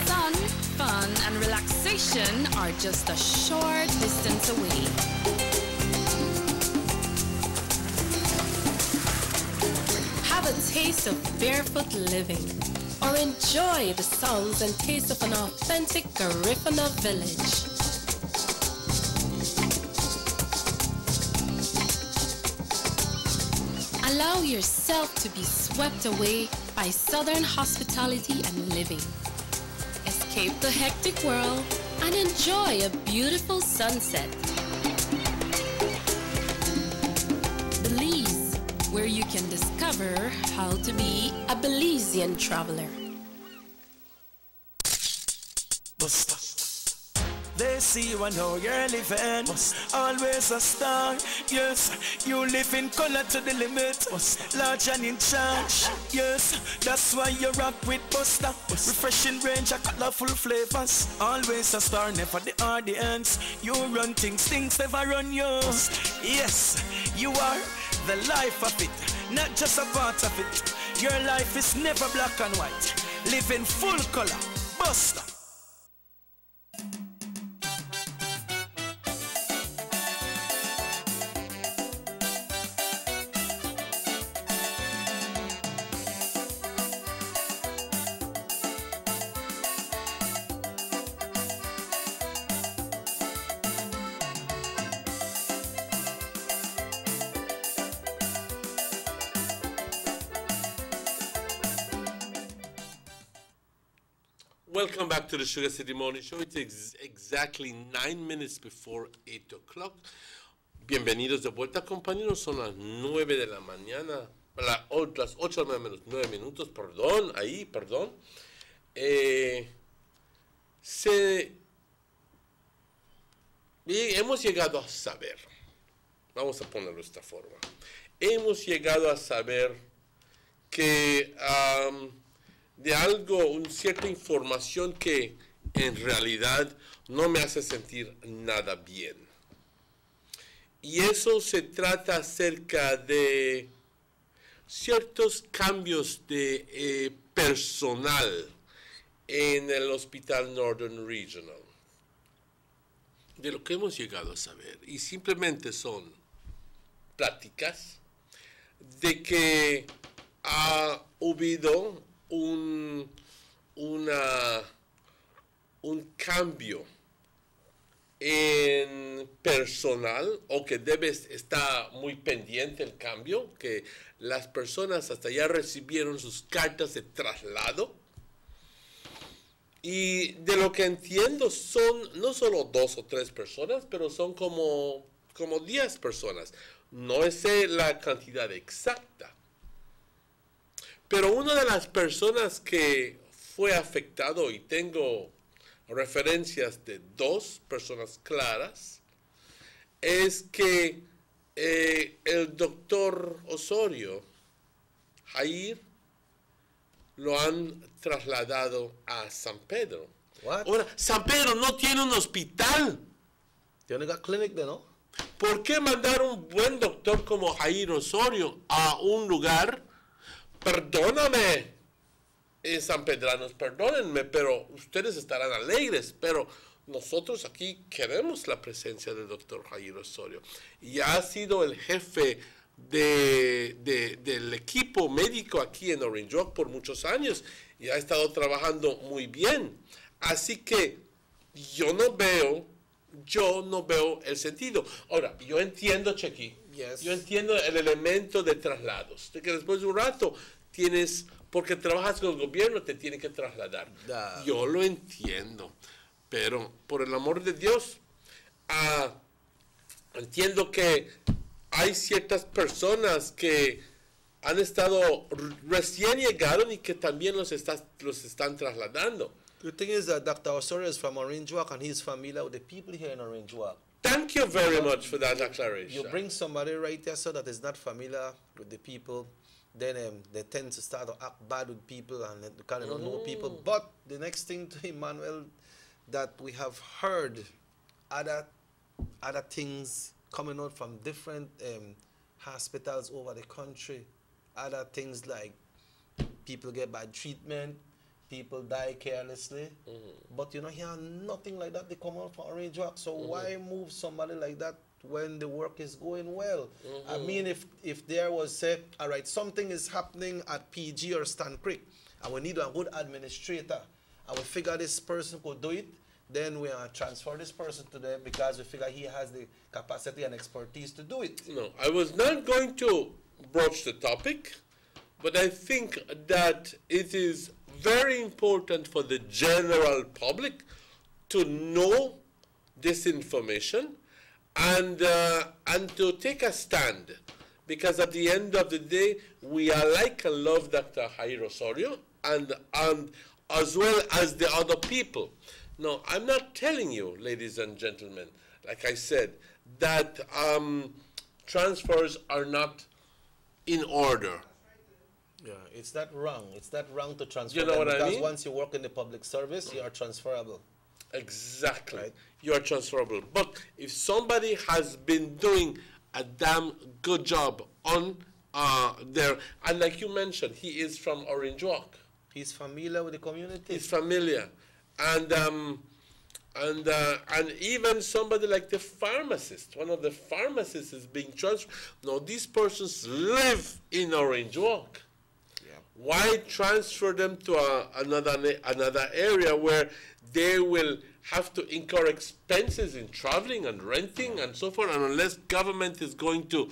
Sun, fun, and relaxation are just a short distance away. Have a taste of barefoot living, or enjoy the sounds and taste of an authentic Garifuna village. Allow yourself to be swept away by Southern hospitality and living. Escape the hectic world and enjoy a beautiful sunset. Belize, where you can discover how to be a Belizean traveler. They see you and know you're living. Always a star. Yes, you live in color to the limit. Large and in charge. Yes, that's why you rock with Buster. Refreshing range of colorful flavors. Always a star, never the audience. You run things, things never run you. Yes, you are the life of it, not just a part of it. Your life is never black and white. Live in full color. Buster. Welcome back to the Sugar City Morning Show. It's exactly 9 minutes before 8 o'clock. Bienvenidos de vuelta, compañeros. Son las 9 de la mañana. Las 8 menos 9 minutos. Perdón. Hemos llegado a saber, vamos a ponerlo de esta forma, hemos llegado a saber que de algo, una cierta información que en realidad no me hace sentir nada bien. Y eso se trata acerca de ciertos cambios de personal en el Hospital Northern Regional. De lo que hemos llegado a saber. Y simplemente son pláticas de que ha habido un cambio en personal, o que debes estar muy pendiente el cambio, que las personas hasta ya recibieron sus cartas de traslado. Y de lo que entiendo son no solo 2 o 3 personas, pero son como 10 personas. No sé la cantidad exacta. Pero una de las personas que fue afectado, y tengo referencias de 2 personas claras, es que el doctor Osorio, Jair, lo han trasladado a San Pedro. Ahora, San Pedro no tiene un hospital. Tiene una clínica, ¿no? ¿Por qué mandar un buen doctor como Jair Osorio a un lugar? Perdóname, sanpedranos, perdónenme, pero ustedes estarán alegres, pero nosotros aquí queremos la presencia del doctor Jair Osorio. Y ha sido el jefe del equipo médico aquí en Orange Walk por muchos años y ha estado trabajando muy bien. Así que yo no veo el sentido. Ahora, yo entiendo, Chequi, yo entiendo el elemento de traslados, de que después de un rato tienes, porque trabajas con el gobierno, te tienen que trasladar. Yo lo entiendo, pero por el amor de Dios, entiendo que hay ciertas personas que han estado recién llegaron y que también los están trasladando. The thing is that Dr. Osorio is from Orange Walk and he's familiar with the people here in Orange Walk. Thank you very much for that declaration. You bring somebody right there so that is not familiar with the people, then they tend to start to act bad with people and they kind of don't know people. But the next thing to Emmanuel, that we have heard other things coming out from different hospitals over the country, other things like people get bad treatment, people die carelessly, but you know, here nothing like that. They come out from Orange Walk, so why move somebody like that when the work is going well? I mean, if there was, say, all right, something is happening at PG or Stan Creek, and we need a good administrator, and we figure this person could do it, then we transfer this person to them because we figure he has the capacity and expertise to do it. No, I was not going to broach the topic, but I think that it is very important for the general public to know this information and to take a stand, because at the end of the day, we are like and love Dr. Jair Osorio and as well as the other people. No, I'm not telling you, ladies and gentlemen, like I said, that transfers are not in order. Yeah, it's not wrong. It's not wrong to transfer. You know what I mean? Because once you work in the public service, you are transferable. Exactly. Right? You are transferable. But if somebody has been doing a damn good job on there, and like you mentioned, he is from Orange Walk. He's familiar with the community. He's familiar. And even somebody like the pharmacist, one of the pharmacists is being transferred. No, these persons live in Orange Walk. Why transfer them to another area where they will have to incur expenses in traveling and renting and so forth, and unless government is going to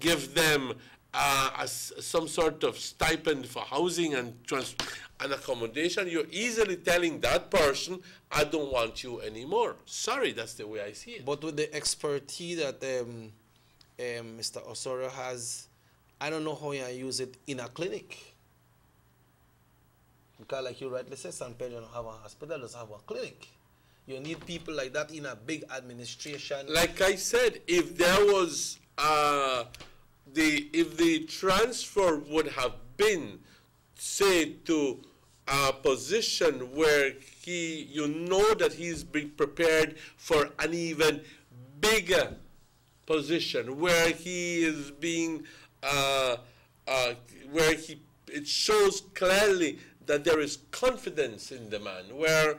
give them some sort of stipend for housing and accommodation, you're easily telling that person, I don't want you anymore. Sorry, that's the way I see it. But with the expertise that Mr. Osorio has, I don't know how you use it in a clinic. Because like you rightly said, San Pedro don't have a hospital, doesn't have a clinic. You need people like that in a big administration. Like I said, if there was if the transfer would have been, say, to a position where you know that he's being prepared for an even bigger position, where he is being, it shows clearly that there is confidence in the man, where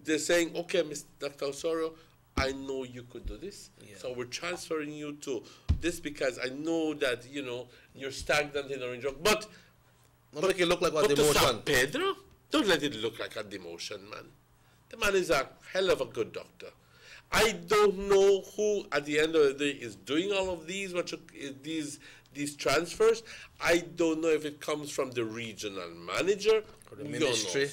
they're saying, okay, Mr. Dr. Osorio, I know you could do this, so we're transferring you to this because I know that, you know, you're stagnant in Orange Walk. But don't make it look like a demotion. To San Pedro, don't let it look like a demotion, man. The man is a hell of a good doctor. I don't know who, at the end of the day, is doing all of these transfers. I don't know if it comes from the regional manager or the ministry.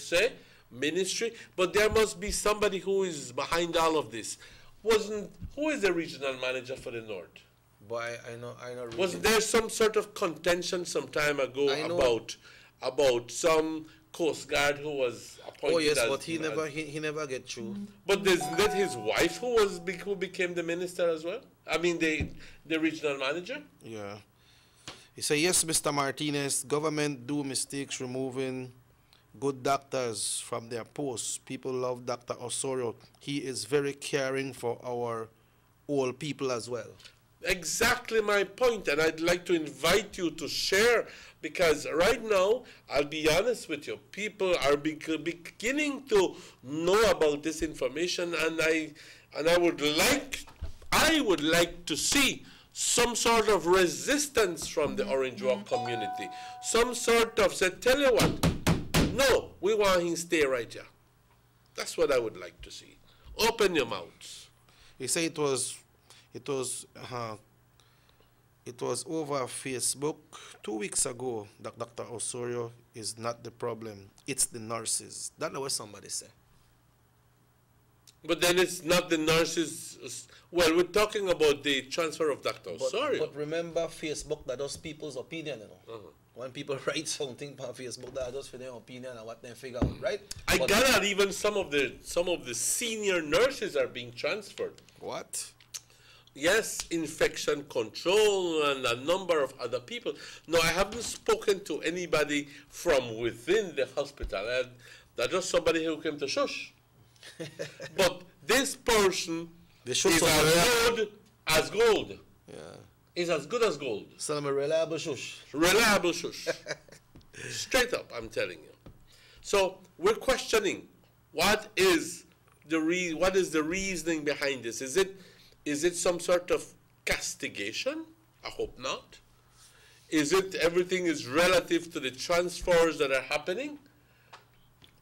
Ministry, but there must be somebody who is behind all of this. Who is the regional manager for the North? Boy, I know. Wasn't there some sort of contention some time ago about some Coast Guard who was appointed? Oh yes, but he never get through. But isn't that his wife who became the minister as well? I mean, the regional manager. Yeah. He said, yes, Mr. Martinez. Government do mistakes removing good doctors from their posts. People love Dr. Osorio. He is very caring for our old people as well. Exactly my point, and I'd like to invite you to share, because right now, I'll be honest with you, people are beginning to know about this information, and I would like to see some sort of resistance from the Orange Walk community. Some sort of said, tell you what, no, we want him to stay right here. That's what I would like to see. Open your mouths. He said it was over Facebook 2 weeks ago that Dr. Osorio is not the problem. It's the nurses. That's what somebody said. But then it's not the nurses. Well, we're talking about the transfer of Dr. Osorio. But remember, Facebook, that does people's opinion, you know. When people write something on Facebook, that does for their opinion and what they figure out, right? I gather even some of the senior nurses are being transferred. What? Yes, infection control and a number of other people. No, I haven't spoken to anybody from within the hospital. That's just somebody who came to shush. But this person is as good as gold. Yeah. Is as good as gold. So I'm a reliable shush. Reliable shush. Straight up, I'm telling you. So we're questioning what is the reasoning behind this? Is it some sort of castigation? I hope not. Is it everything is relative to the transfers that are happening?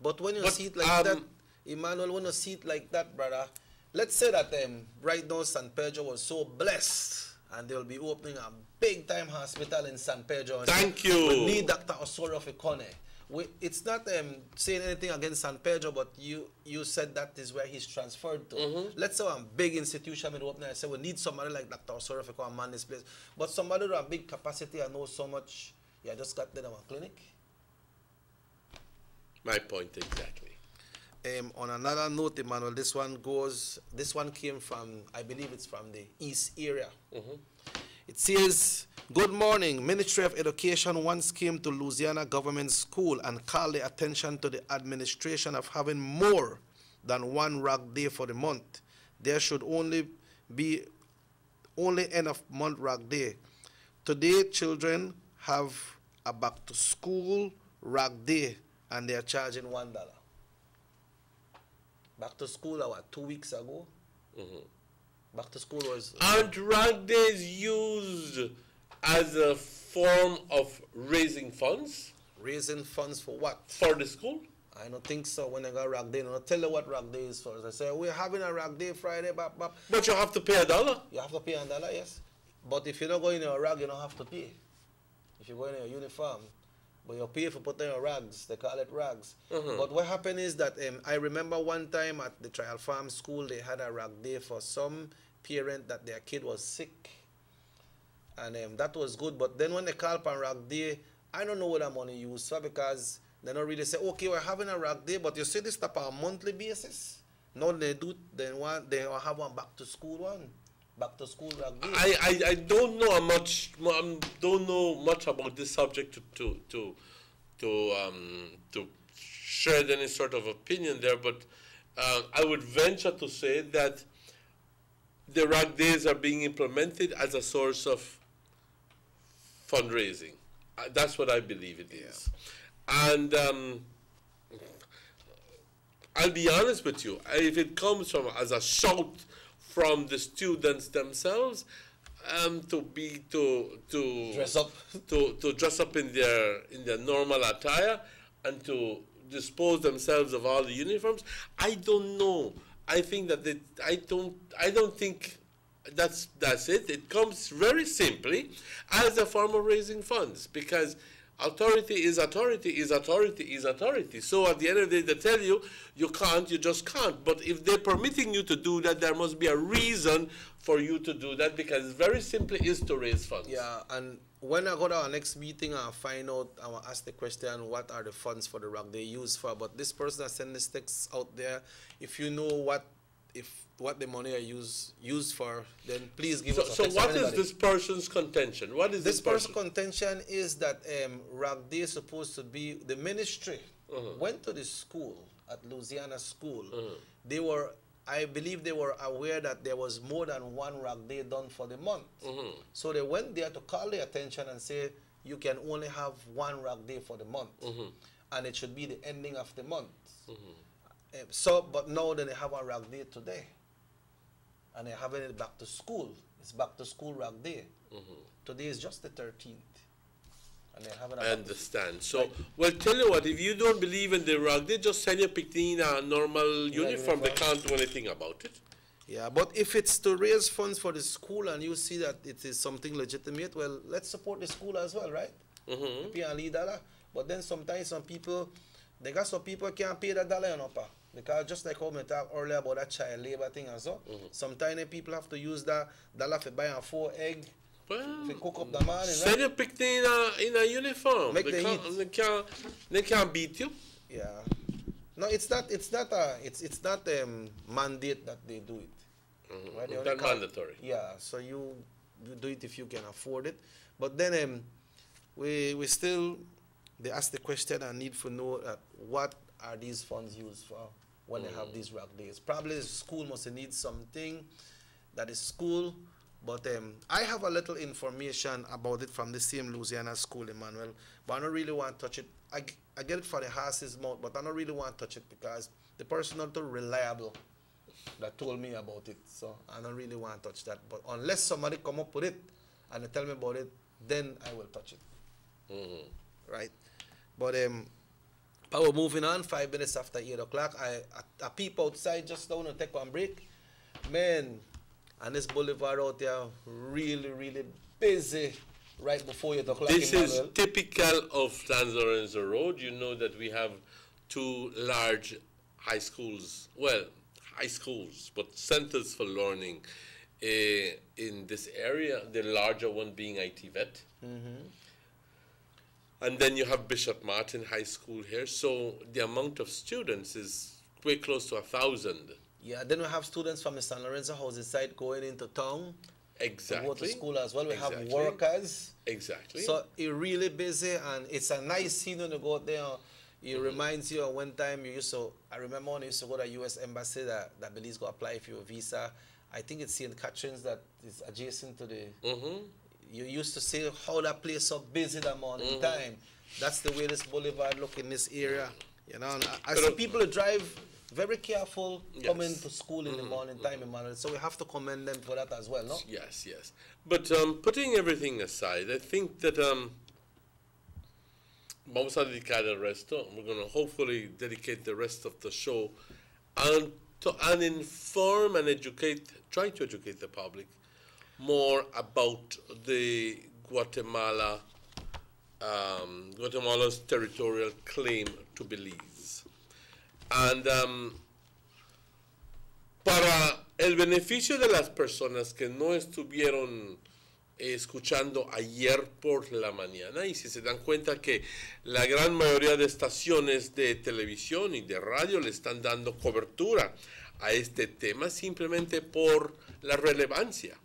But when you see it like that, Emmanuel, when you see it like that, brother, let's say that right now San Pedro was so blessed and they'll be opening a big-time hospital in San Pedro. Thank you. We need Dr. Osorio Fikone. It's not saying anything against San Pedro, but you said that is where he's transferred to. Let's say a big institution will open and say we need somebody like Dr. Osorio Fikone man this place. But somebody with a big capacity and knows so much, yeah, just got them a clinic. My point exactly. On another note, Emmanuel, this one came from, I believe it's from the East area. It says, good morning. Ministry of Education once came to Louisiana Government School and called the attention to the administration of having more than one rag day for the month. There should only end of month rag day. Today, children have a back to school rag day and they are charging $1. Back to school, what, 2 weeks ago? Back to school was... Aren't rag days used as a form of raising funds? Raising funds for what? For the school? I don't think so. When I got rag day, I'll tell you what rag day is for. I say, we're having a rag day Friday, bap, bap. But you have to pay $1. You have to pay $1, yes. But if you're not going in a rag, you don't have to pay. If you're going in a uniform, but you pay for putting your rags. They call it rags. But what happened is that I remember one time at the Trial Farm School, they had a rag day for some parent that their kid was sick. And that was good. But then when they call for rag day, I don't know what I'm going to use for because they don't really say, okay, we're having a rag day, but you see this stuff on a monthly basis. No, they have one back to school one. Back to school rag day. I don't know don't know much about this subject to share any sort of opinion there, but I would venture to say that the rag days are being implemented as a source of fundraising. That's what I believe it is. And I'll be honest with you, if it comes from as a shout from the students themselves, to dress up, to dress up in their normal attire, and to dispose themselves of all the uniforms, I don't know. I think that I don't think that's it. It comes very simply as a form of raising funds because authority is authority is authority is authority. So at the end of the day, they tell you, you can't, you just can't. But if they're permitting you to do that, there must be a reason for you to do that because very simply is to raise funds. Yeah, and when I go to our next meeting, I'll find out, I will ask the question, what are the funds for the rag they use for? But this person that sent this text out there, if you know what the money are used for, then please give us a text. So what is this person's contention? What is this person's contention is that rag day is supposed to be, the ministry went to the school, at Louisiana School. I believe they were aware that there was more than one rag day done for the month. So they went there to call the attention and say, you can only have one rag day for the month. And it should be the ending of the month. But now then they have a rag day today. and they're having it back to school. It's back to school rag day. Today is just the 13th. And they're having I understand. So, well, tell you what, if you don't believe in the rag day, just send your picnic in a normal uniform. They can't do anything about it. Yeah, but if it's to raise funds for the school and you see that it is something legitimate, well, let's support the school as well, right? But then sometimes some people, they got some people can't pay that dollar, you know, pa. Because just like how we talked earlier about that child labor thing and so, sometimes people have to use that dollar for buying 4 eggs. Well, to cook up the morning, send your picnic in a uniform. Make they can't beat you. Yeah. No, it's not mandate that they do it. Right? It's not mandatory. Yeah, so you do it if you can afford it. But then we still, they ask the question and need to know what are these funds used for when they have these rag days. Probably the school must need something that is school. But I have a little information about it from the same Louisiana school, Emmanuel, but I don't really want to touch it. I get it for the horse's mouth, but I don't really want to touch it because the person not too reliable that told me about it. So I don't really want to touch that. But unless somebody come up with it and they tell me about it, then I will touch it. Right? But we're moving on, 5 minutes after 8 o'clock. I peep outside just now to take one break. Man, and this boulevard out there really, really busy right before 8 o'clock. This is typical of San Lorenzo Road. You know that we have 2 large high schools, well, high schools, but centers for learning in this area, the larger one being ITVET. And then you have Bishop Martin High School here. So the amount of students is way close to 1,000. Yeah, then we have students from the San Lorenzo Housing site going into town. Exactly. To go to school as well. We have workers. Exactly. So it's really busy, and it's a nice scene when you go out there. It reminds you of one time you used to, I remember when I used to go to the U.S. Embassy that Belize go apply for your visa. I think it's St. Catherine's that is adjacent to the, you used to see how that place so busy that morning time. That's the way this boulevard look in this area. You know, and I see people who drive very careful coming to school in the morning time, Emmanuel. So we have to commend them for that as well, no? Yes, yes. But putting everything aside, I think that vamos a dedicar el resto. We're going to hopefully dedicate the rest of the show and inform and educate, try to educate the public more about the Guatemala's territorial claim to Belize. And para el beneficio de las personas que no estuvieron escuchando ayer por la mañana, y si se dan cuenta que la gran mayoría de estaciones de televisión y de radio le están dando cobertura a este tema simplemente por la relevancia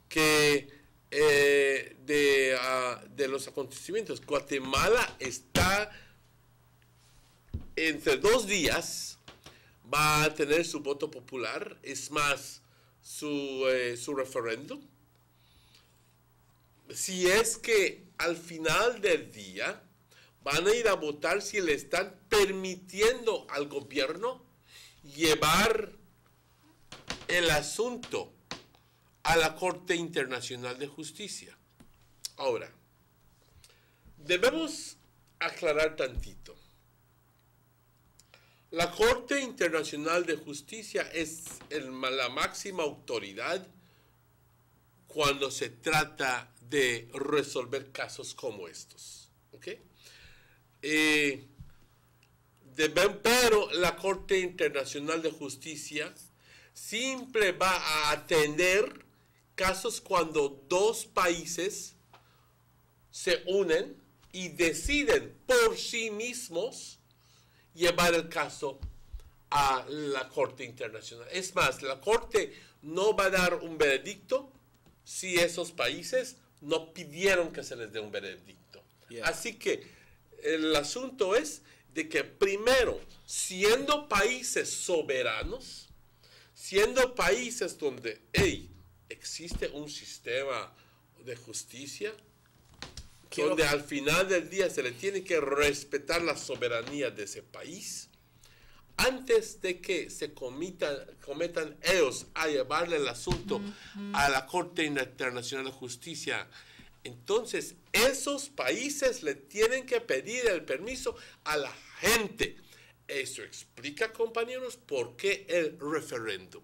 que de los acontecimientos. Guatemala está entre 2 días, va a tener su voto popular, es más, su referéndum. Si es que al final del día van a ir a votar si le están permitiendo al gobierno llevar el asunto a la Corte Internacional de Justicia. Ahora, debemos aclarar tantito. La Corte Internacional de Justicia es la máxima autoridad cuando se trata de resolver casos como estos. ¿Okay? Pero la Corte Internacional de Justicia siempre va a atender casos cuando 2 países se unen y deciden por sí mismos llevar el caso a la Corte Internacional. Es más, la Corte no va a dar un veredicto si esos países no pidieron que se les dé un veredicto. Así que el asunto es de que primero, siendo países soberanos, siendo países donde existe un sistema de justicia, donde al final del día se le tiene que respetar la soberanía de ese país, antes de que se cometan ellos a llevarle el asunto a la Corte Internacional de Justicia, entonces esos países le tienen que pedir el permiso a la gente. Eso explica, compañeros, por qué el referéndum.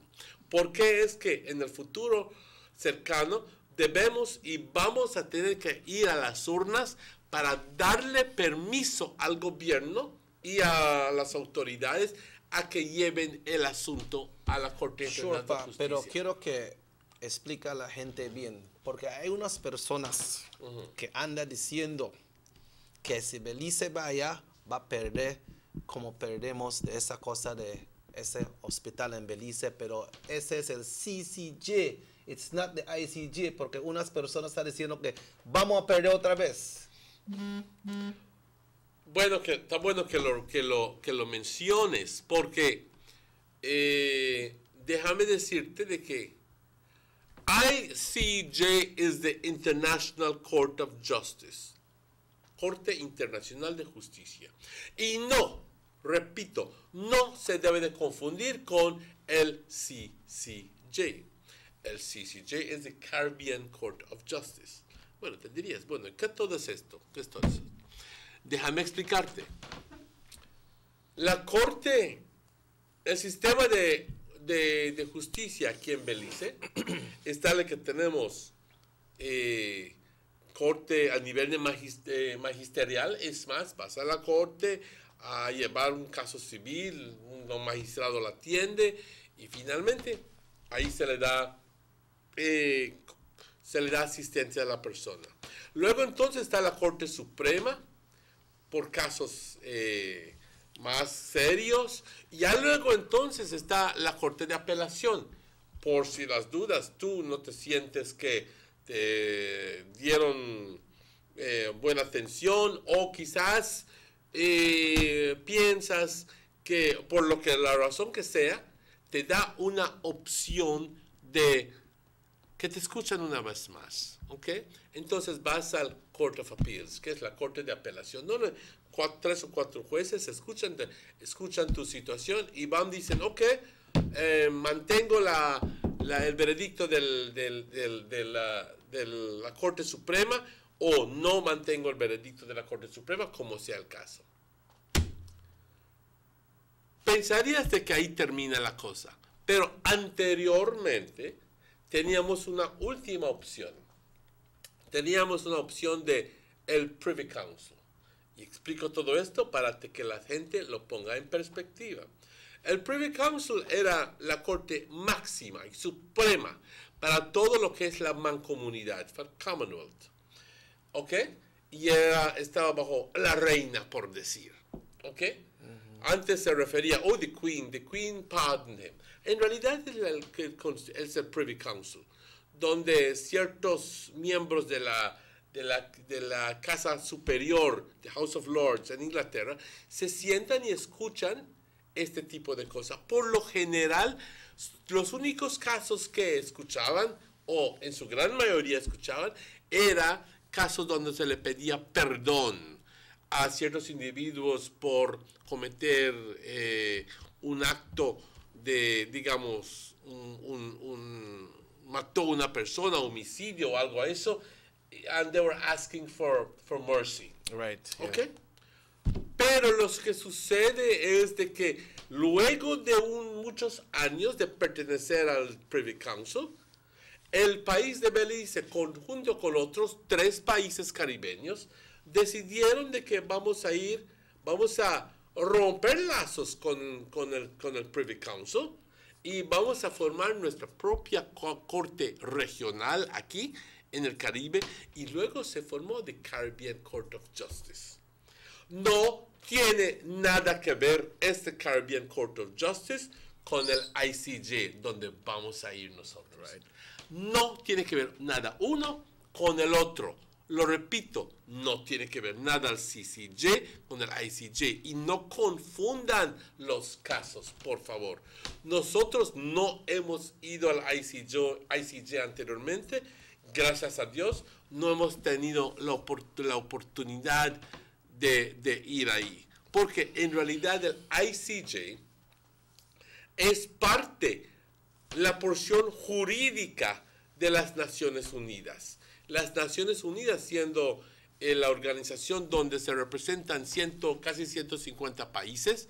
¿Por qué es que en el futuro cercano debemos y vamos a tener que ir a las urnas para darle permiso al gobierno y a las autoridades a que lleven el asunto a la Corte Internacional de Justicia? Pero quiero que explique a la gente bien, porque hay unas personas que andan diciendo que si Belice vaya, va a perder como perdemos de esa cosa de ese hospital en Belice, pero ese es el CCJ, it's not the ICJ, porque unas personas están diciendo que vamos a perder otra vez. Bueno, está bueno que lo menciones, porque déjame decirte de que ICJ is the International Court of Justice, Corte Internacional de Justicia, y no, repito, no se debe de confundir con el CCJ. El CCJ es the Caribbean Court of Justice. Bueno, te dirías, bueno, ¿qué todo es esto? ¿Qué es todo eso? Déjame explicarte. La Corte, el sistema de justicia aquí en Belice, es tal que tenemos Corte a nivel de magisterial, es más, vas a la Corte a llevar un caso civil, un magistrado la atiende y finalmente ahí se le da asistencia a la persona. Luego entonces está la Corte Suprema por casos más serios, y ya luego entonces está la Corte de Apelación, por si las dudas tú no te sientes que te dieron buena atención, o quizás piensas que por lo que la razón que sea, te da una opción de que te escuchan una vez más, ¿ok? Entonces vas al Court of Appeals, que es la Corte de Apelación, donde 3 o 4 jueces escuchan tu situación y van, dicen, ok, mantengo el veredicto de la Corte Suprema, o no mantengo el veredicto de la Corte Suprema, como sea el caso. Pensarías de que ahí termina la cosa, pero anteriormente teníamos una última opción. Teníamos una opción de el Privy Council. Y explico todo esto para que la gente lo ponga en perspectiva. El Privy Council era la corte máxima y suprema para todo lo que es la mancomunidad, el Commonwealth. ¿Ok? Y estaba bajo la reina, por decir. ¿Ok? Antes se refería, the Queen pardoned him. En realidad es el Privy Council, donde ciertos miembros de la Casa Superior, the House of Lords en Inglaterra, se sientan y escuchan este tipo de cosas. Por lo general, los únicos casos que escuchaban, o en su gran mayoría escuchaban, era casos donde se le pedía perdón a ciertos individuos por cometer un acto de, digamos, mató a una persona, homicidio o algo a eso, and they were asking for mercy. Right. Yeah. Okay. Pero lo que sucede es de que luego de muchos años de pertenecer al Privy Council, el país de Belice, junto con otros 3 países caribeños, decidieron de que vamos a romper lazos con el Privy Council y vamos a formar nuestra propia corte regional aquí en el Caribe, y luego se formó the Caribbean Court of Justice. No tiene nada que ver este Caribbean Court of Justice con el ICJ, donde vamos a ir nosotros. Right. No tiene que ver nada uno con el otro. Lo repito, no tiene que ver nada el CCJ con el ICJ. Y no confundan los casos, por favor. Nosotros no hemos ido al ICJ anteriormente. Gracias a Dios, no hemos tenido la oportunidad de ir ahí. Porque en realidad el ICJ es parte, la porción jurídica de las Naciones Unidas. Las Naciones Unidas siendo la organización donde se representan casi 150 países,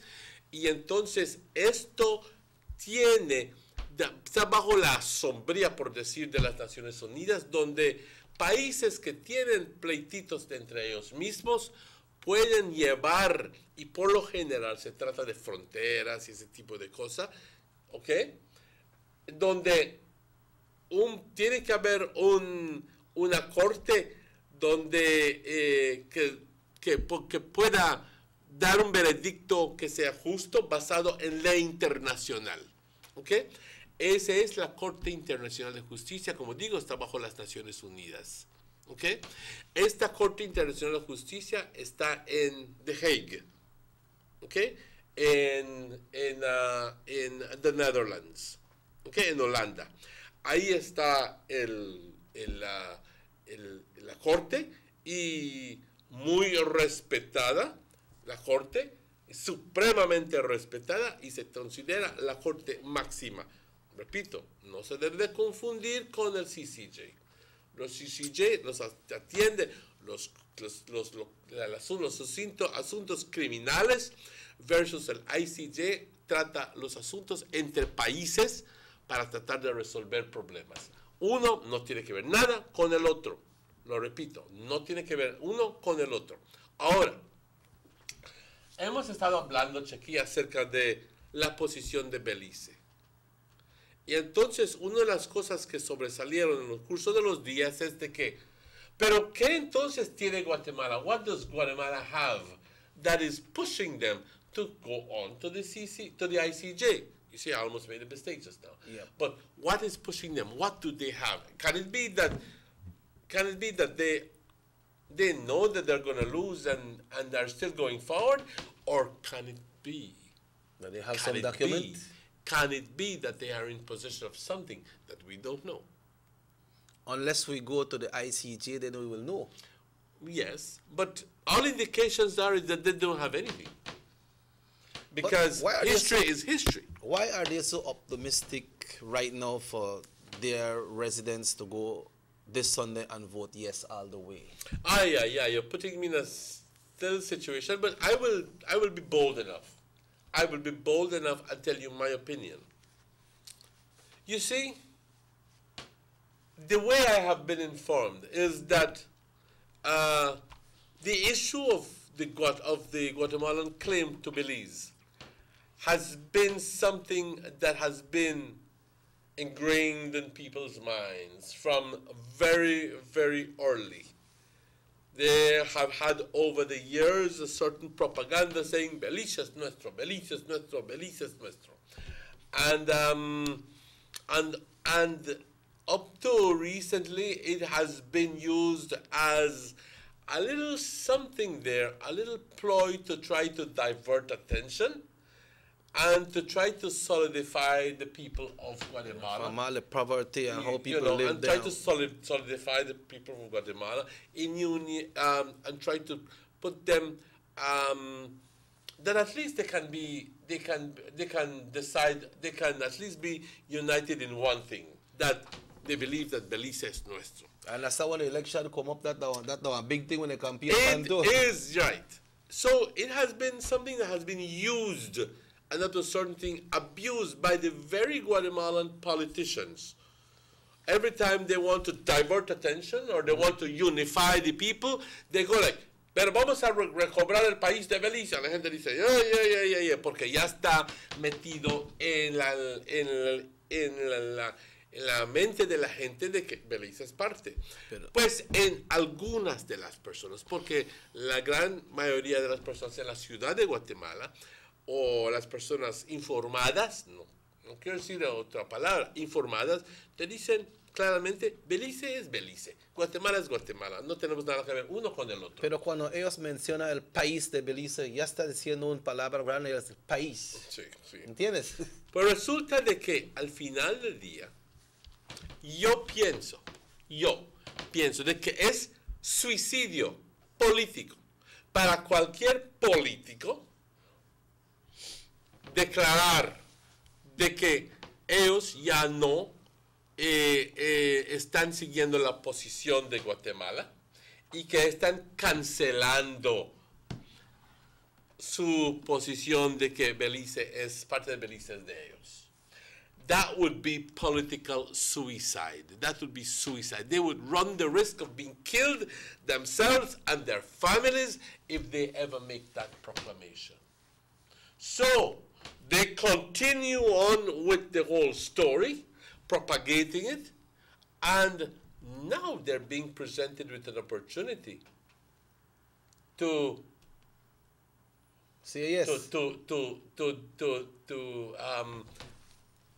y entonces esto está bajo la sombría, por decir, de las Naciones Unidas, donde países que tienen pleititos entre ellos mismos pueden llevar, y por lo general se trata de fronteras y ese tipo de cosas, ¿ok? Donde tiene que haber una corte donde que pueda dar un veredicto que sea justo basado en ley internacional, ¿ok? Esa es la Corte Internacional de Justicia, como digo, está bajo las Naciones Unidas, ¿ok? Esta Corte Internacional de Justicia está en The Hague, ¿ok? En the Netherlands, ¿ok? En Holanda. Ahí está la Corte, y muy respetada, la Corte, supremamente respetada, y se considera la Corte máxima. Repito, no se debe confundir con el CCJ. Los CCJ los atiende los asuntos criminales, versus el ICJ trata los asuntos entre países para tratar de resolver problemas. Uno no tiene que ver nada con el otro. Lo repito, no tiene que ver uno con el otro. Ahora, hemos estado hablando aquí acerca de la posición de Belice. Y entonces, una de las cosas que sobresalieron en el curso de los días es de que, ¿pero qué entonces tiene Guatemala? What does Guatemala have that is pushing them to go on to the ICJ? You see, I almost made a mistake just now. Yeah. But what is pushing them? What do they have? Can it be that they know that they're going to lose and they're still going forward? Or can it be that they have some document? Can it be that they are in possession of something that we don't know? Unless we go to the ICJ, then we will know. Yes, but all indications are that they don't have anything. Because history is history. Why are they so optimistic right now for their residents to go this Sunday and vote yes all the way? Yeah, you're putting me in a still situation, but I will be bold enough. I will be bold enough and tell you my opinion. You see, the way I have been informed is that the issue of the Guatemalan claim to Belize has been something that has been ingrained in people's minds from very, very early. They have had over the years a certain propaganda saying Belize es nuestro, Belize es nuestro, Belize es nuestro, and up to recently it has been used as a little something there, a little ploy to try to divert attention and to try to solidify the people of Guatemala. The poverty and how people live and there. Try to solidify the people of Guatemala in union, and try to put them that at least they can decide, they can at least be united in one thing, that they believe that Belize is nuestro. And that's how when the election come up, that's a big thing when they campaign. It is right. So it has been something that has been used, and not a certain thing abused by the very Guatemalan politicians. Every time they want to divert attention or they want to unify the people, they go like, pero vamos a recobrar el país de Belice. La gente dice, yeah, porque ya está metido en la mente de la gente de que Belice es parte. Pues en algunas de las personas, porque la gran mayoría de las personas en la ciudad de Guatemala, o las personas informadas, no quiero decir otra palabra, informadas, te dicen claramente, Belice es Belice, Guatemala es Guatemala, no tenemos nada que ver uno con el otro. Pero cuando ellos mencionan el país de Belice, ya está diciendo una palabra grande, es el país. Sí. ¿Entiendes? Pero resulta de que al final del día, yo pienso de que es suicidio político para cualquier político declarar de que ellos ya no están siguiendo la posición de Guatemala y que están cancelando su posición de que Belice es parte de Belice es de ellos. That would be political suicide. That would be suicide. They would run the risk of being killed themselves and their families if they ever make that proclamation. So they continue on with the whole story, propagating it, and now they're being presented with an opportunity to say yes.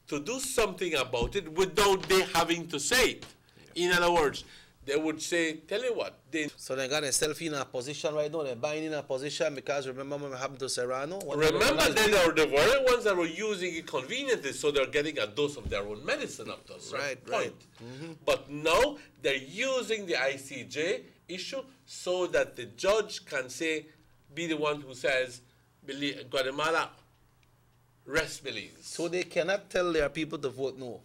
To do something about it without they having to say it. In other words, they would say, tell you what. So they got themselves in a position right now. They're buying in a position because remember what happened to Serrano? Remember they are the very ones that were using it conveniently, so they're getting a dose of their own medicine up to a certain point. Right. Mm-hmm. But now they're using the ICJ issue so that the judge can say, be the one who says, Guatemala, rest Belize. So they cannot tell their people to vote no.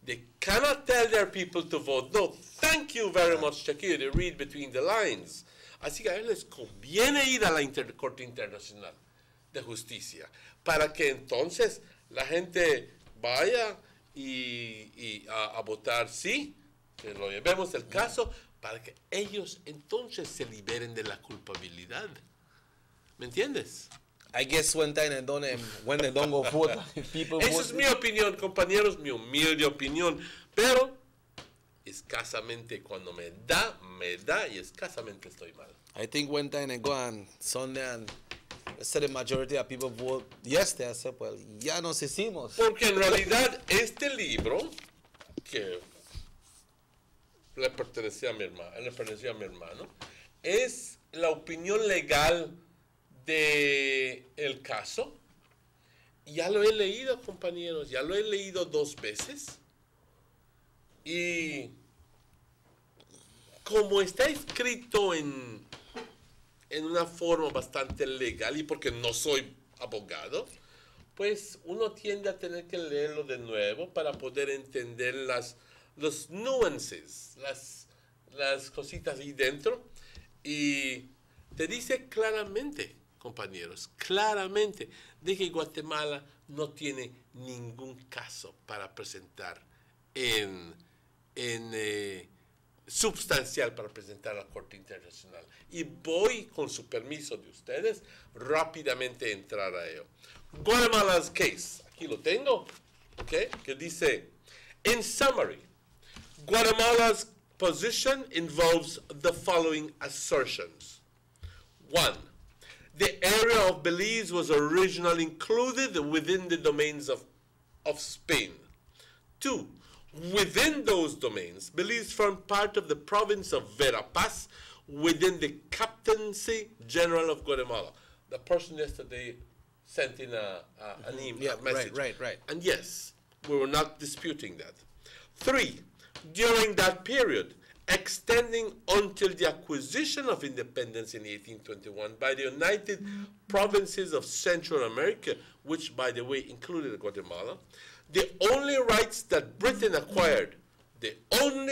They cannot tell their people to vote no. Thank you very much, Shakir. They read between the lines. Así que a ellos les conviene ir a la Corte Internacional de Justicia para que entonces la gente vaya a votar sí, que lo llevemos el caso, para que ellos entonces se liberen de la culpabilidad. ¿Me entiendes? I guess when they don't go vote, people Esa vote. es mi opinión, compañeros, mi humilde opinión, pero escasamente cuando me da y escasamente estoy mal. I think when they go on Sunday and the majority of people vote yes, they say, well, ya nos hicimos. Porque en realidad este libro que le pertenecía a mi hermano, es la opinión legal de el caso. Ya lo he leído, compañeros, ya lo he leído 2 veces. Y como está escrito en una forma bastante legal, y porque no soy abogado, pues uno tiende a tener que leerlo de nuevo para poder entender los nuances, las cositas ahí dentro. Y te dice claramente, compañeros, claramente, de que Guatemala no tiene ningún caso para presentar substancial para presentar a la Corte Internacional. Y voy, con su permiso de ustedes, rápidamente a entrar a ello. Guatemala's case, aquí lo tengo, okay, que dice, in summary, Guatemala's position involves the following assertions. 1. The area of Belize was originally included within the domains of Spain. 2. Within those domains, Belize formed part of the province of Verapaz within the Captaincy General of Guatemala. The person yesterday sent in an email, a message. Right. And yes, we were not disputing that. 3. During that period, extending until the acquisition of independence in 1821 by the United Provinces of Central America, which, by the way, included Guatemala, the only rights that Britain acquired in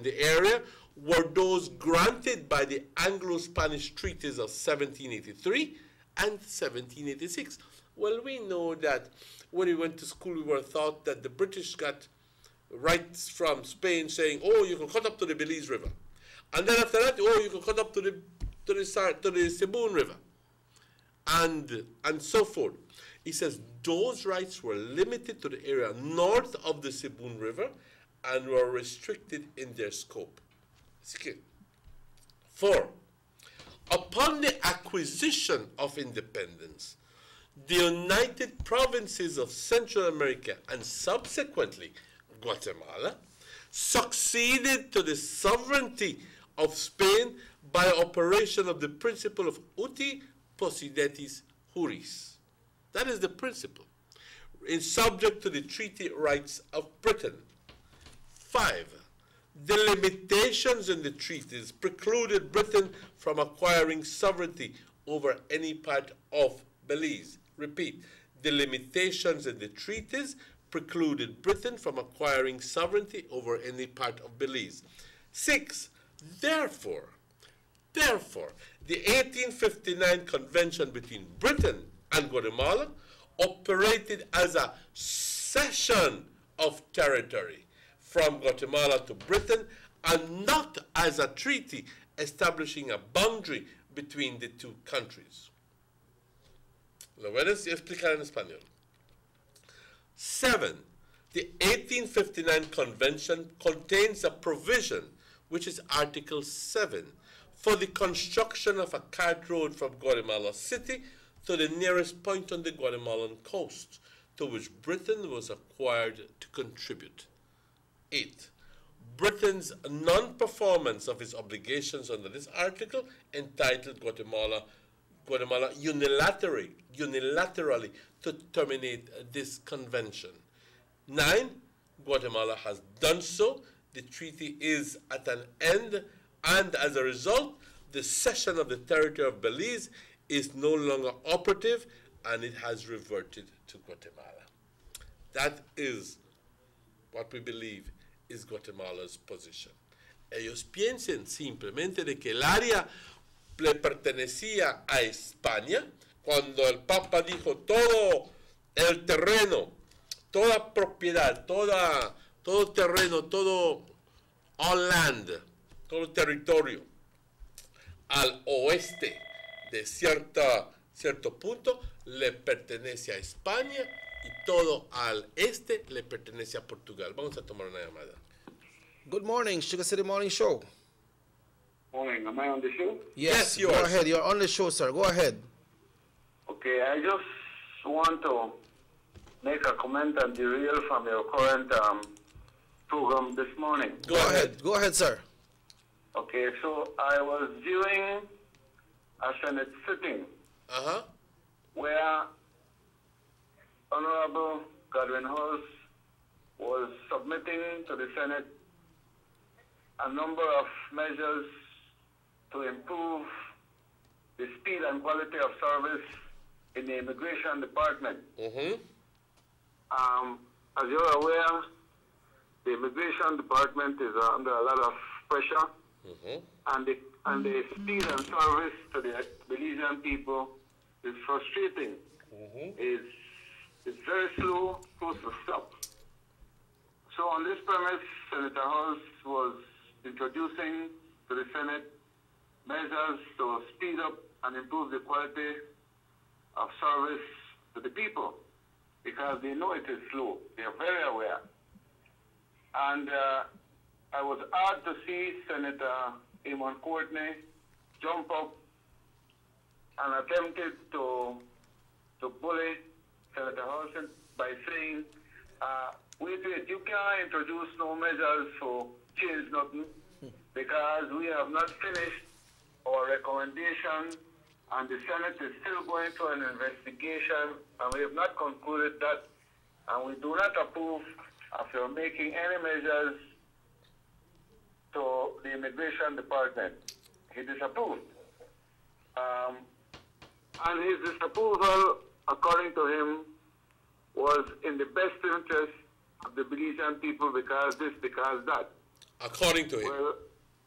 the area were those granted by the Anglo-Spanish treaties of 1783 and 1786. Well, we know that when we went to school, we were taught that the British got rights from Spain saying, oh, you can cut up to the Belize River. And then after that, oh, you can cut up to the Seboon River. And so forth. He says those rights were limited to the area north of the Seboon River and were restricted in their scope. 4. Upon the acquisition of independence, the United Provinces of Central America and subsequently Guatemala succeeded to the sovereignty of Spain by operation of the principle of uti possidetis juris. That is the principle. It's subject to the treaty rights of Britain. 5. The limitations in the treaties precluded Britain from acquiring sovereignty over any part of Belize. Repeat, The limitations in the treaties precluded Britain from acquiring sovereignty over any part of Belize. 6. Therefore, the 1859 convention between Britain and Guatemala operated as a cession of territory from Guatemala to Britain and not as a treaty establishing a boundary between the two countries. Lo voy a explicar en español. 7. The 1859 convention contains a provision, which is Article 7, for the construction of a cart road from Guatemala City to the nearest point on the Guatemalan coast, to which Britain was required to contribute. 8. Britain's non-performance of its obligations under this article entitled Guatemala unilaterally to terminate this convention. 9. Guatemala has done so. The treaty is at an end, and as a result, the cession of the territory of Belize is no longer operative, and it has reverted to Guatemala. That is what we believe is Guatemala's position. Ellos piensan simplemente de que el área le pertenecía a España cuando el Papa dijo todo el terreno, toda propiedad, todo terreno, todo all land, todo territorio al oeste de cierto punto le pertenece a España y todo al este le pertenece a Portugal. Vamos a tomar una llamada. Good morning, Sugar City Morning Show. Morning, am I on the show? Yes, you are. Go ahead, you're on the show, sir. Go ahead. Okay, I just want to make a comment and derail from your current program this morning. Go ahead, sir. Okay, so I was viewing a Senate sitting where Honorable Godwin House was submitting to the Senate a number of measures to improve the speed and quality of service in the Immigration Department. As you're aware, the Immigration Department is under a lot of pressure, and the speed and service to the Belizean people is frustrating. It's very slow, close to stop. So on this premise, Senator House was introducing to the Senate measures to speed up and improve the quality of service to the people, because they know it is slow. They are very aware. And I was hard to see Senator Eamon Courtney jump up and attempted to bully Senator Housen by saying, wait, you can't introduce no measures for change nothing because we have not finished our recommendation and the Senate is still going through an investigation and we have not concluded that, and we do not approve of your making any measures to the Immigration Department. He disapproved. And his disapproval, according to him, was in the best interest of the Belizean people because this, because that. According to him? Well,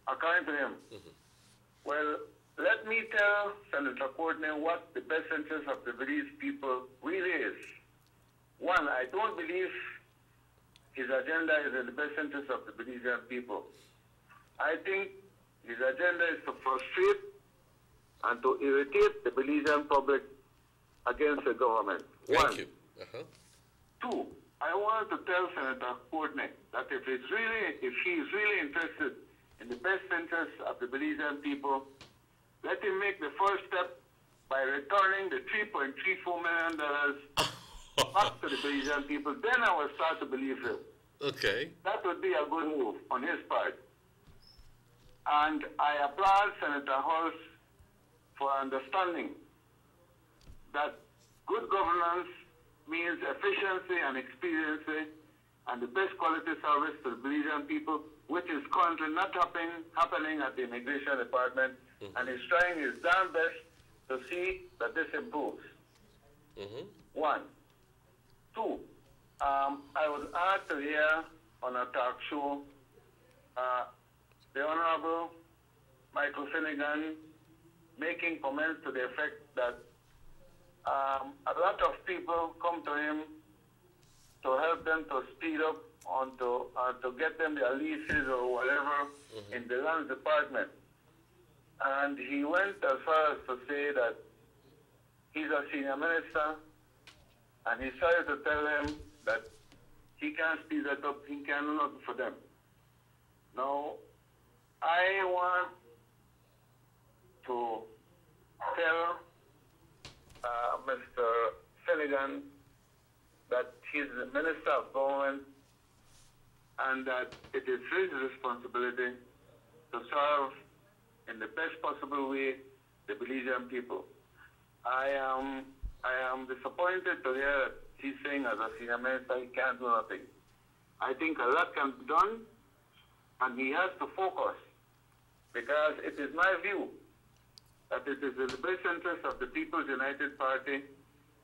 according to him. Well, let me tell Senator Courtney what the best interest of the Belize people really is. One, I don't believe his agenda is in the best interest of the Belizean people. I think his agenda is to frustrate and to irritate the Belizean public against the government. Thank you. Two, I wanted to tell Senator Courtney that if he is really interested in the best interest of the Belizean people, let him make the first step by returning the $3.34 million back to the Belizean people. Then I will start to believe him. Okay. That would be a good move on his part. And I applaud Senator House for understanding that good governance means efficiency and expediency and the best quality service to the Belizean people, which is currently not happening at the Immigration Department, and he's trying his damn best to see that this improves. One. Two, I was asked to hear on a talk show the Honorable Michael Finnegan making comments to the effect that a lot of people come to him to help them to speed up on to get them their leases or whatever in the lands department. And he went as far as to say that he's a senior minister, and he started to tell them that he can't speed that up, he can't do nothing for them. Now, I want to tell Mr. Finnegan that he's the Minister of Government and that it is his responsibility to serve in the best possible way the Belizean people. I am disappointed to hear that he's saying as a senior minister he can't do nothing. I think a lot can be done, and he has to focus, because it is my view that it is in the best interest of the People's United Party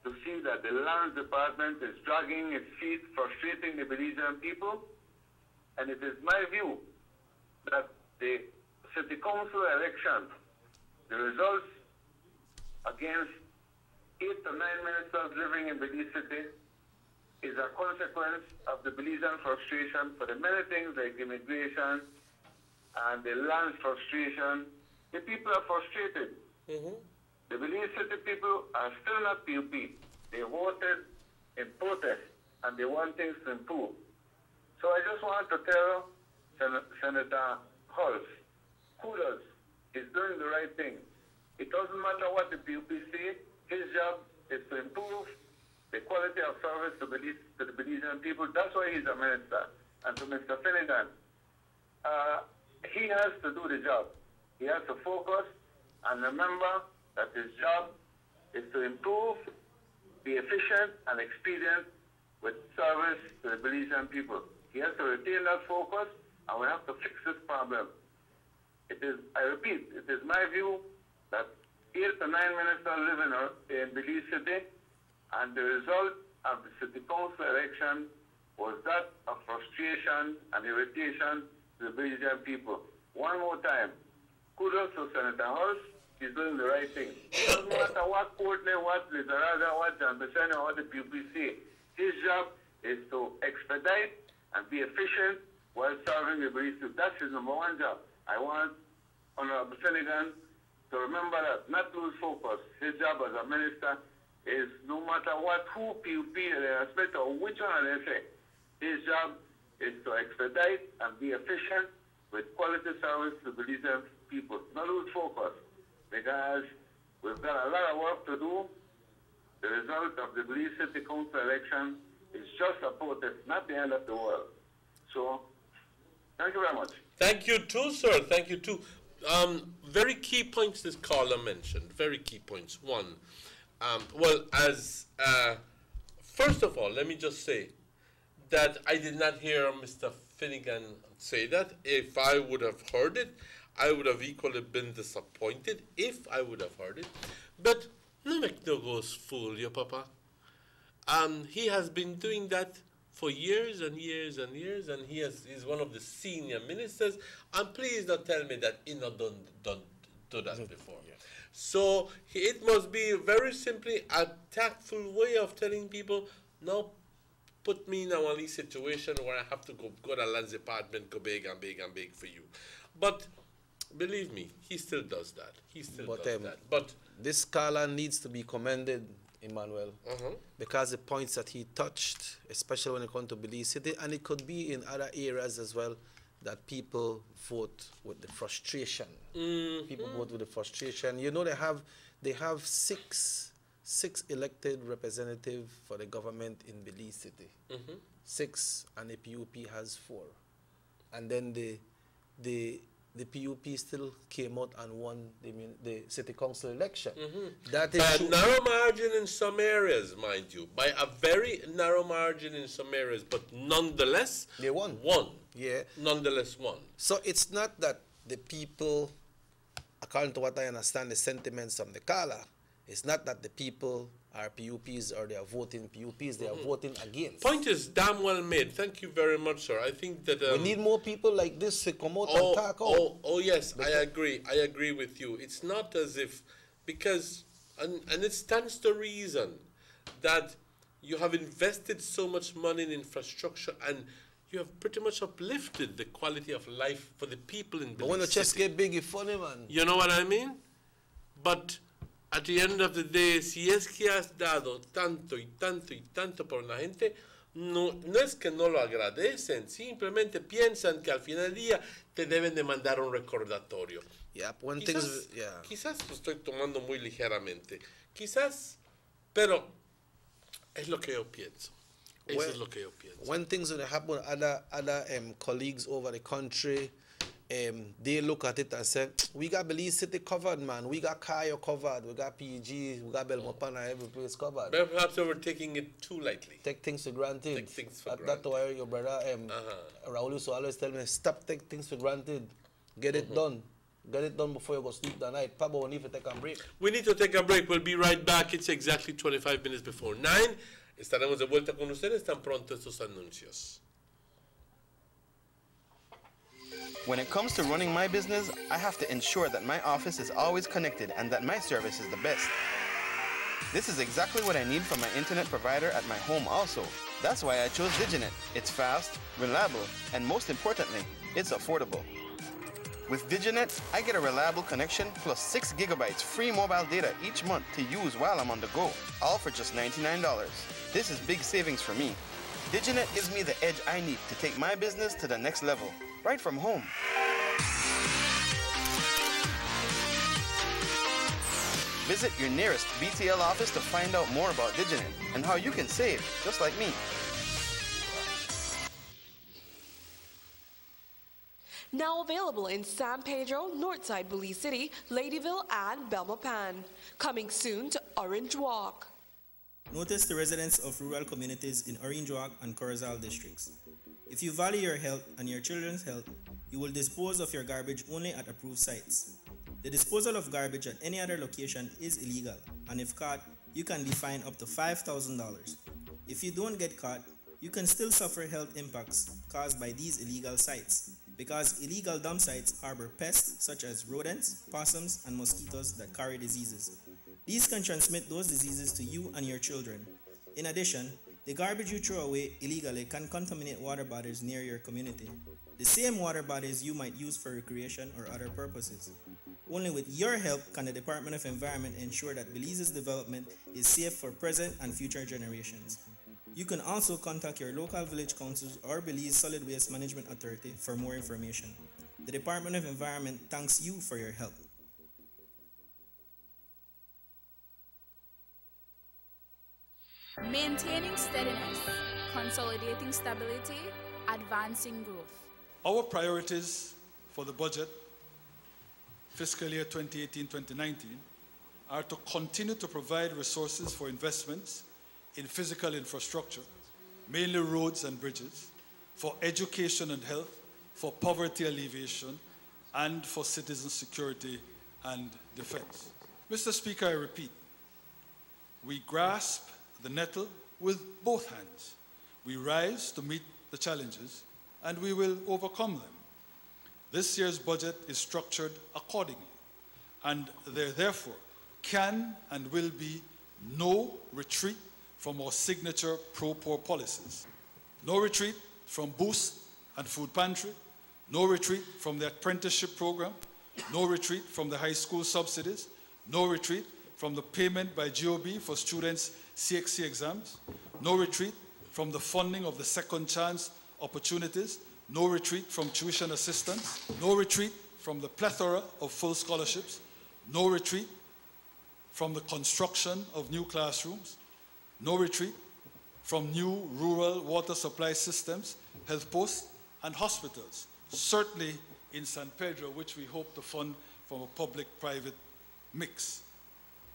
to see that the Lands Department is dragging its feet, frustrating the Belizean people, and it is my view that the City Council election, the results against 8 to 9 ministers living in Belize City, is a consequence of the Belizean frustration for the many things like immigration and the land frustration. The people are frustrated. The Belize City people are still not PUP. They voted in protest and they want things to improve. So I just want to tell Senator Hulse, kudos, he's doing the right thing. It doesn't matter what the PUP say, his job is to improve the quality of service to the Belizean people. That's why he's a minister. And to Mr. Finnegan, he has to do the job. He has to focus and remember that his job is to improve, be efficient and expedient with service to the Belizean people. He has to retain that focus, and we have to fix this problem. It is, I repeat, it is my view that 8 to 9 ministers live in Belize City, and the result of the City Council election was that of frustration and irritation to the Belizean people. One more time, kudos to Senator Hulse. He's doing the right thing. It doesn't matter what Courtney, what Lizaraga, what John Bessani, or what the people say. His job is to expedite and be efficient while serving the Belize people. That's his number one job. I want Honorable Finnegan to remember that, not lose focus. His job as a minister is no matter what, who PUP they expect or which one they say. His job is to expedite and be efficient with quality service to Belizean people. Not lose focus, because we've got a lot of work to do. The result of the Belize City Council election is just a protest, not the end of the world. So, thank you very much. Thank you too, sir. Thank you too. Very key points this caller mentioned. Very key points. One, first of all, let me just say that I did not hear Mr. Finnegan say that. If I would have heard it, I would have equally been disappointed if I would have heard it. But no make no goes fool your papa. He has been doing that for years and years and years, and he's one of the senior ministers. And please don't tell me that he not done do that before. Yeah. So it must be very simply a tactful way of telling people, no, put me in a one situation where I have to go to the lands department, go beg and beg and beg for you. But believe me, he still does that. He still does that. But this caller needs to be commended, Emmanuel, because the points that he touched, especially when it comes to Belize City, and it could be in other areas as well, that people vote with the frustration. People vote with the frustration. You know, they have six elected representatives for the government in Belize City. 6, and the PUP has 4. And then the PUP still came out and won the city council election. That is by a narrow margin in some areas, mind you. By a very narrow margin in some areas, but nonetheless, they won. Yeah. Nonetheless won. So it's not that the people, according to what I understand, the sentiments of the caller, it's not that the people are PUPs or they are voting PUPs, they are voting against. Point is damn well made. Thank you very much, sir. I think that we need more people like this to come out and talk out. Oh yes, I agree. I agree with you. It's not as if, because, and it stands to reason that you have invested so much money in infrastructure and you have pretty much uplifted the quality of life for the people in Belize. But when the chest get big, it's funny, man. You know what I mean? But at the end of the day, si es que has dado tanto y tanto y tanto por la gente, no es que no lo agradecen, simplemente piensan que al final del día te deben de mandar un recordatorio. Yeah, one quizás, thing is, quizás lo estoy tomando muy ligeramente. Quizás, pero es lo que yo pienso. Eso es lo que yo pienso. When things that happen with other colleagues over the country, they look at it and say, we got Belize City covered, man. We got Cayo covered. We got PG. We got Belmopan and every place covered. But perhaps they were taking it too lightly. Take things for granted. Take things for granted. That's why your brother Raul used to always tell me, stop taking things for granted. Get it done. Get it done before you go sleep that night. Pablo, we need to take a break. We need to take a break. We'll be right back. It's exactly 25 minutes before 9. Estaremos de vuelta con ustedes tan pronto estos anuncios. When it comes to running my business, I have to ensure that my office is always connected and that my service is the best. This is exactly what I need from my internet provider at my home also. That's why I chose Diginet. It's fast, reliable, and most importantly, it's affordable. With Diginet, I get a reliable connection plus 6 gigabytes free mobile data each month to use while I'm on the go, all for just $99. This is big savings for me. Diginet gives me the edge I need to take my business to the next level, right from home. Visit your nearest BTL office to find out more about Diginet and how you can save, just like me. Now available in San Pedro, Northside Belize City, Ladyville, and Belmopan. Coming soon to Orange Walk. Notice the residents of rural communities in Orange Walk and Corozal districts. If you value your health and your children's health, you will dispose of your garbage only at approved sites. The disposal of garbage at any other location is illegal, and if caught, you can be fined up to $5,000. If you don't get caught, you can still suffer health impacts caused by these illegal sites, because illegal dump sites harbor pests such as rodents, possums, and mosquitoes that carry diseases. These can transmit those diseases to you and your children. In addition, the garbage you throw away illegally can contaminate water bodies near your community, the same water bodies you might use for recreation or other purposes. Only with your help can the Department of Environment ensure that Belize's development is safe for present and future generations. You can also contact your local village councils or Belize Solid Waste Management Authority for more information. The Department of Environment thanks you for your help. Maintaining steadiness, consolidating stability, advancing growth. Our priorities for the budget, fiscal year 2018-2019, are to continue to provide resources for investments in physical infrastructure, mainly roads and bridges, for education and health, for poverty alleviation, and for citizen security and defense. Mr. Speaker, I repeat, we grasp the nettle with both hands. We rise to meet the challenges, and we will overcome them. This year's budget is structured accordingly, and there therefore can and will be no retreat from our signature pro-poor policies. No retreat from Boost and Food Pantry, no retreat from the apprenticeship program, no retreat from the high school subsidies, no retreat from the payment by GOB for students' CXC exams, no retreat from the funding of the second chance opportunities, no retreat from tuition assistance, no retreat from the plethora of full scholarships, no retreat from the construction of new classrooms, no retreat from new rural water supply systems, health posts, and hospitals, certainly in San Pedro, which we hope to fund from a public-private mix,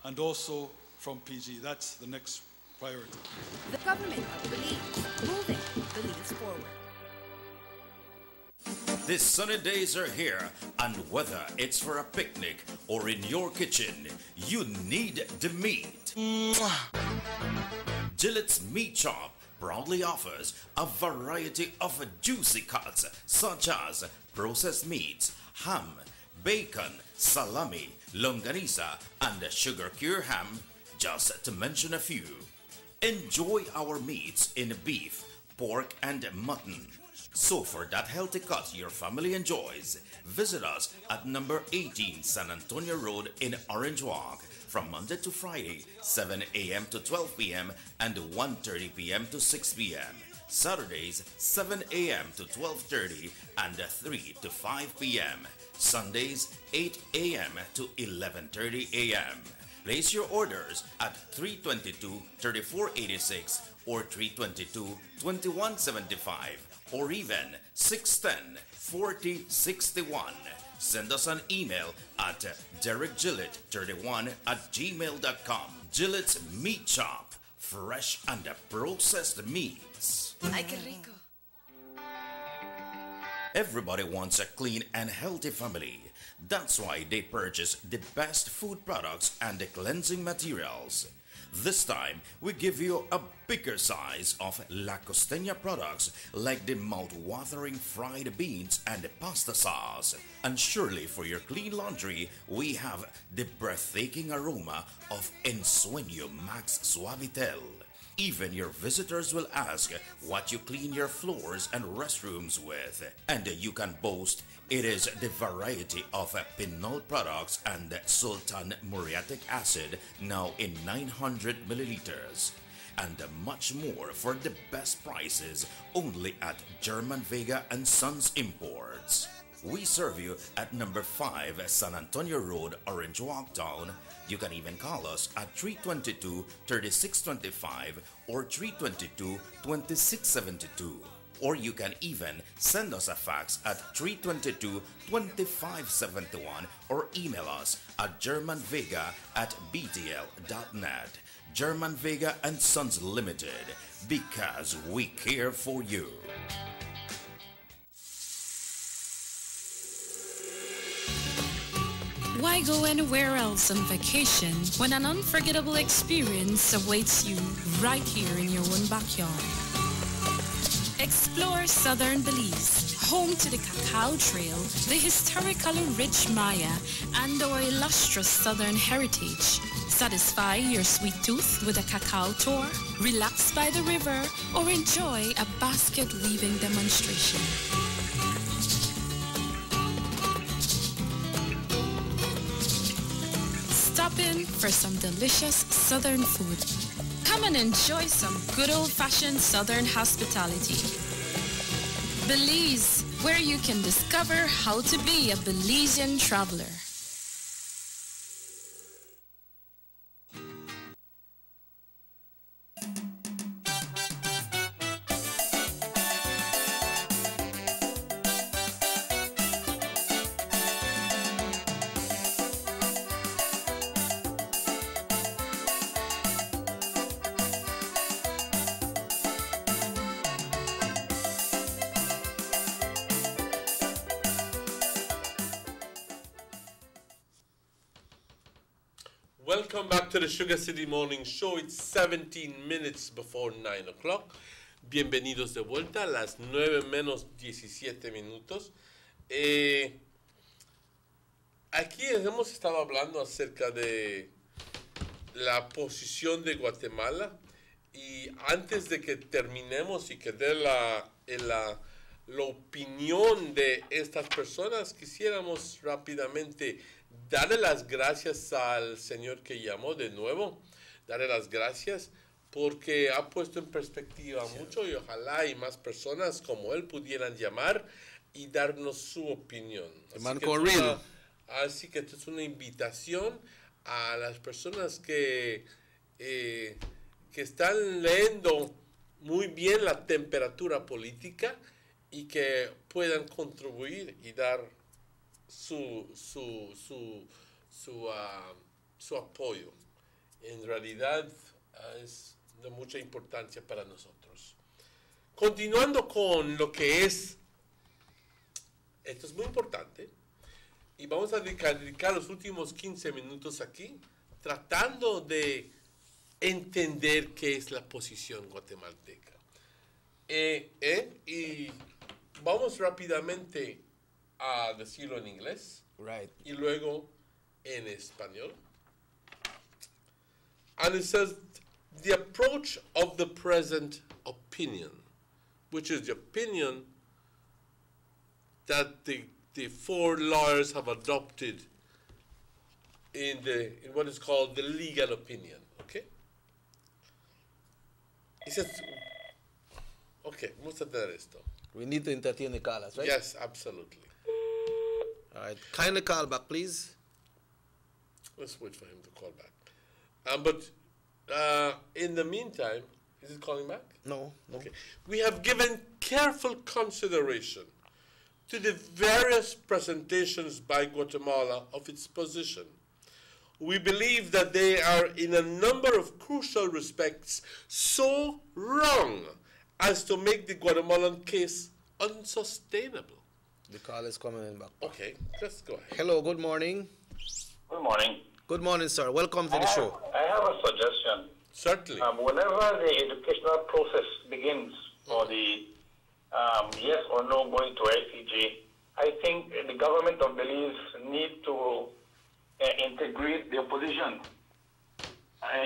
and also from PG. That's the next priority. The government of Belize, moving Belize forward. The sunny days are here, and whether it's for a picnic or in your kitchen, you need the meat. Gillette's Meat Chop proudly offers a variety of juicy cuts such as processed meats, ham, bacon, salami, longanisa, and sugar cure ham, just to mention a few. Enjoy our meats in beef, pork, and mutton. So for that healthy cut your family enjoys, visit us at number 18 San Antonio Road in Orange Walk from Monday to Friday, 7 a.m. to 12 p.m. and 1:30 p.m. to 6 p.m. Saturdays, 7 a.m. to 12:30 and 3 to 5 p.m. Sundays, 8 a.m. to 11:30 a.m. Place your orders at 322-3486 or 322-2175 or even 610-4061. Send us an email at derekgillett31@gmail.com. Gillette's Meat Chop, fresh and processed meats. Ay, qué rico. Everybody wants a clean and healthy family. That's why they purchase the best food products and the cleansing materials. This time, we give you a bigger size of La Costeña products like the mouth-watering fried beans and pasta sauce. And surely for your clean laundry, we have the breathtaking aroma of Ensueño Max Suavitel. Even your visitors will ask what you clean your floors and restrooms with. And you can boast it is the variety of Pinol products and Sultan muriatic acid now in 900 milliliters. And much more for the best prices only at German Vega and Sons Imports. We serve you at number 5 San Antonio Road, Orange Walk Town. You can even call us at 322-3625 or 322-2672. Or you can even send us a fax at 322-2571 or email us at germanvega@btl.net. German Vega and Sons Limited, because we care for you. Why go anywhere else on vacation when an unforgettable experience awaits you right here in your own backyard? Explore southern Belize, home to the Cacao Trail, the historically rich Maya, and our illustrious southern heritage. Satisfy your sweet tooth with a cacao tour, relax by the river, or enjoy a basket weaving demonstration. Stop in for some delicious southern food. Come and enjoy some good old-fashioned southern hospitality. Belize, where you can discover how to be a Belizean traveler. Welcome back to the Sugar City Morning Show. It's 17 minutes before 9 o'clock. Bienvenidos de vuelta a las 9 menos 17 minutos. Aquí hemos estado hablando acerca de la posición de Guatemala y antes de que terminemos y que dé la opinión de estas personas, quisiéramos rápidamente darle las gracias al señor que llamó de nuevo, darle las gracias porque ha puesto en perspectiva mucho y ojalá y más personas como él pudieran llamar y darnos su opinión. Así que esto es una invitación a las personas que están leyendo muy bien la temperatura política y que puedan contribuir y dar su apoyo. En realidad es de mucha importancia para nosotros. Continuando con lo que es, esto es muy importante, y vamos a dedicar los últimos 15 minutos aquí tratando de entender qué es la posición guatemalteca. Y vamos rápidamente a decirlo en inglés y luego en español. And it says, the approach of the present opinion, which is the opinion that the four lawyers have adopted in what is called the legal opinion, okay? He says, okay, vamos a tener esto. We need to entertain the callers, right? Yes, absolutely. All right, kindly call back, please. Let's wait for him to call back. But in the meantime, is it calling back? No. Okay. We have given careful consideration to the various presentations by Guatemala of its position. We believe that they are in a number of crucial respects so wrong as to make the Guatemalan case unsustainable. The call is coming in back. Okay, let's go ahead. Hello, good morning. Good morning. Good morning, sir. Welcome to the show. I have a suggestion. Certainly. Whenever the educational process begins for the yes or no going to ICJ, I think the government of Belize need to integrate the opposition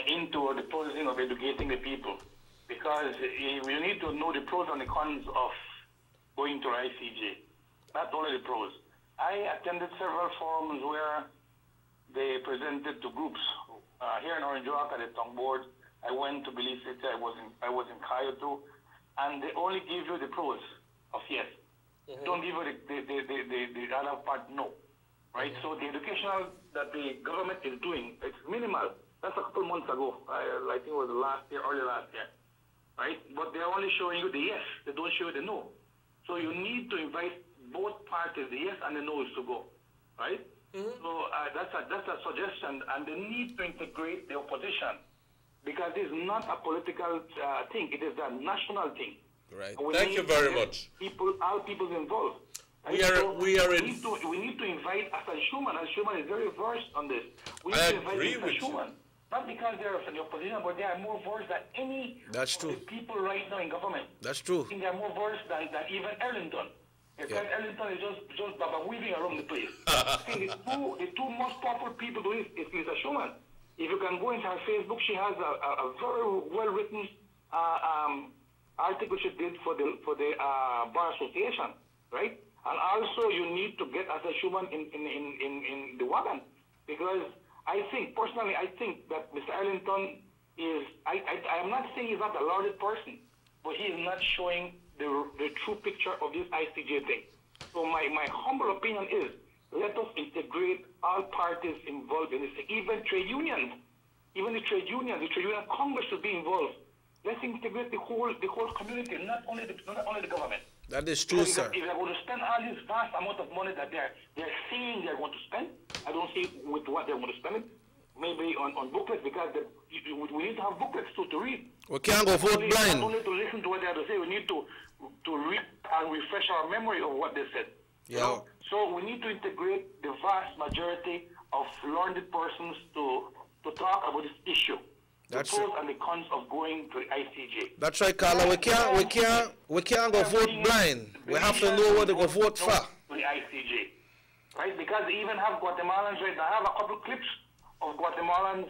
into the process of educating the people, because we need to know the pros and the cons of going to ICJ, not only the pros. I attended several forums where they presented to groups. Here in Orange Walk at the Tongue Board, I went to Belize City, I was in Cayo too, and they only give you the pros of yes. Don't give you the other part no. Right? So the educational that the government is doing, it's minimal. That's a couple months ago. I think it was early last year. Right? But they're only showing you the yes, they don't show you the no. So you need to invite both parties, the yes and the no's, to go. Right? So that's a suggestion, and they need to integrate the opposition, because it's not a political thing, it is a national thing. Right. Thank you very much. All people involved. We need to invite Asa Schumann. Asa Schumann is very versed on this. We need I to invite agree Asa with you. Schumann. Not because they're in the opposition, but they are more versed than any That's of true. the people right now in government. That's true. I think they're more versed than even Arlington. Because Arlington is just weaving around the place. I think the two most powerful people doing it is Lisa Schumann. If you can go into her Facebook, she has a very well-written article she did for the Bar Association, right? And also you need to get Asa Schumann in the wagon, because I think, personally, that Mr. Arlington is, I am not saying he's not a lauded person, but he is not showing the true picture of this ICJ thing. So my humble opinion is, let us integrate all parties involved in this thing, even trade unions, the trade union Congress should be involved. Let's integrate the whole community, not only the government. That is true, sir. If they're going to spend all this vast amount of money that they're saying they're going to spend, I don't see with what they're going to spend it. Maybe on booklets, because we need to have booklets too to read. We can't go vote blind. Not only to listen to what they have to say, we need to read and refresh our memory of what they said. Yeah. You know? So we need to integrate the vast majority of learned persons to talk about this issue. That's the pros and the cons of going to the ICJ. That's right, Carla. We can't go vote blind. We have to know what to go vote for. To the ICJ, right? Because they even have Guatemalans. Right? I have a couple clips of Guatemalans.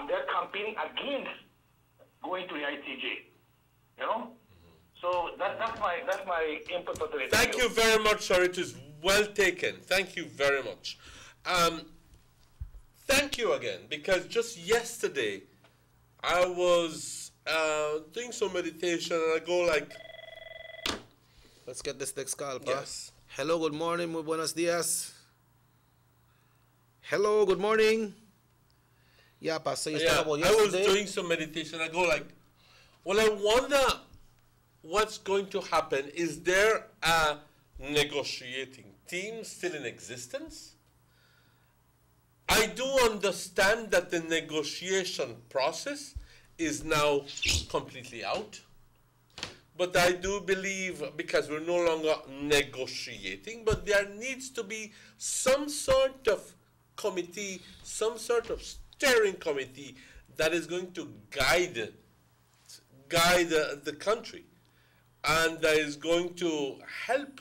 They're campaigning against going to the ICJ. You know. So that's my input for today. Thank you very much, sir. It is well taken. Thank you very much. Thank you again, because just yesterday I was doing some meditation and I go like... Let's get this next call, pa. Yes. Hello, good morning, muy buenos días. Hello, good morning. Yeah, Pastor, you talked about I was yesterday. doing some meditation. I go like, well, I wonder what's going to happen. Is there a negotiating team still in existence? I do understand that the negotiation process is now completely out. But I do believe, because we're no longer negotiating, but there needs to be some sort of committee, some sort of steering committee that is going to guide the country, and that is going to help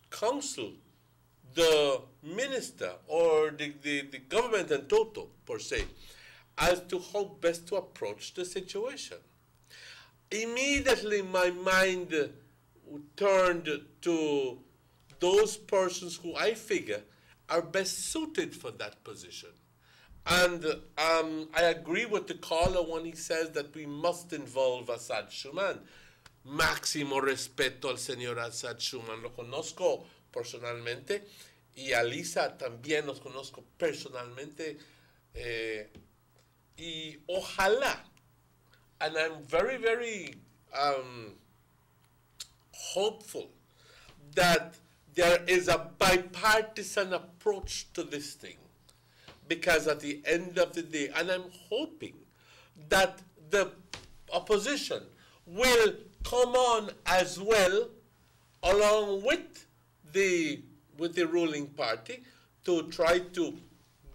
counsel the minister or the government in total, per se, as to how best to approach the situation. Immediately my mind turned to those persons who I figure are best suited for that position. And I agree with the caller when he says that we must involve Assad Shuman. Máximo respeto al señor Assad Shuman. Lo conozco personalmente y a Lisa también los conozco personalmente. Y ojalá, and I'm very, very hopeful that there is a bipartisan approach to this thing. Because at the end of the day, and I'm hoping that the opposition will come on as well, along with the ruling party, to try to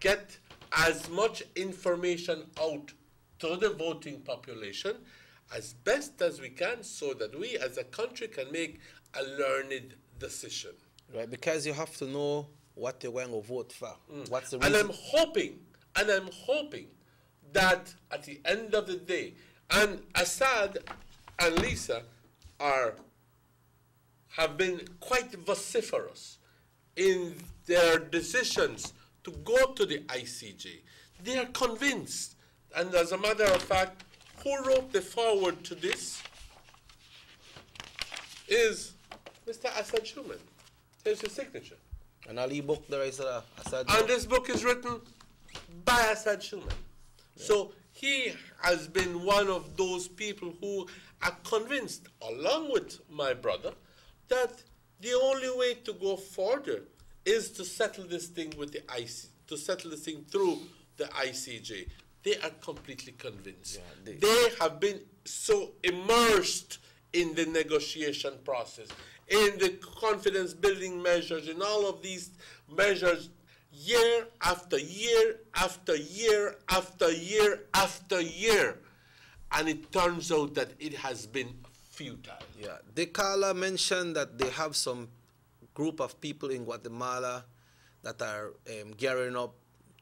get as much information out to the voting population as best as we can, so that we as a country can make a learned decision. Right, because you have to know what you're going to vote for. What's the reason? And I'm hoping that at the end of the day, and Assad and Lisa have been quite vociferous in their decisions to go to the ICJ. They are convinced, and as a matter of fact, who wrote the foreword to this is Mr. Assad Shuman. Here's his signature. And Ali book there is Assad. And this book is written by Assad Shuman. Yeah. So he has been one of those people who are convinced, along with my brother, that the only way to go further is to settle this thing with the to settle this thing through the ICJ. They are completely convinced. Yeah, they have been so immersed in the negotiation process, in the confidence building measures, in all of these measures, year after year after year after year after year. And it turns out that it has been futile. Yeah, the caller mentioned that they have some group of people in Guatemala that are gearing up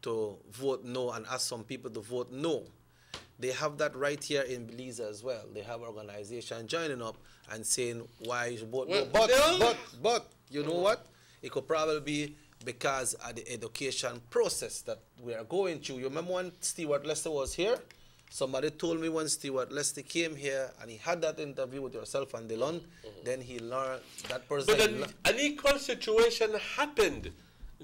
to vote no and ask some people to vote no. They have that right here in Belize as well. They have organization joining up and saying why you should vote no. But, you know what? It could probably be because of the education process that we are going through. You remember when Stewart Lester was here? Somebody told me when Stewart Lester came here and he had that interview with yourself and Dylan, then he learned that person. But an equal situation happened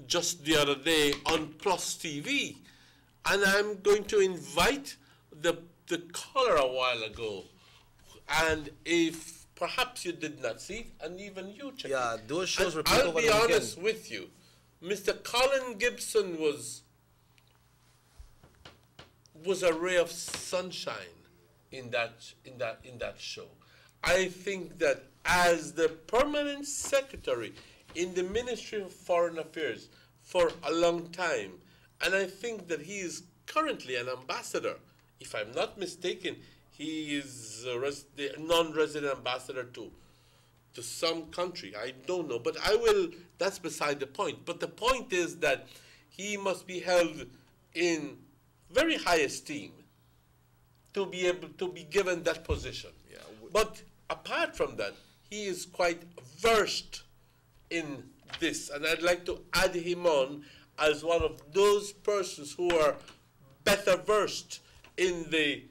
just the other day on Plus TV. And I'm going to invite the caller a while ago. And if perhaps you did not see it, and even you check it. Those shows repeat over the weekend. I'll be honest with you. Mr. Colin Gibson was a ray of sunshine in that show. I think that as the permanent secretary in the Ministry of Foreign Affairs for a long time, and I think that he is currently an ambassador. If I'm not mistaken, he is the non-resident ambassador to some country. I don't know, but that's beside the point. But the point is that he must be held in very high esteem to be able to be given that position. Yeah. But apart from that, he is quite versed in this, and I'd like to add him on as one of those persons who are better versed in the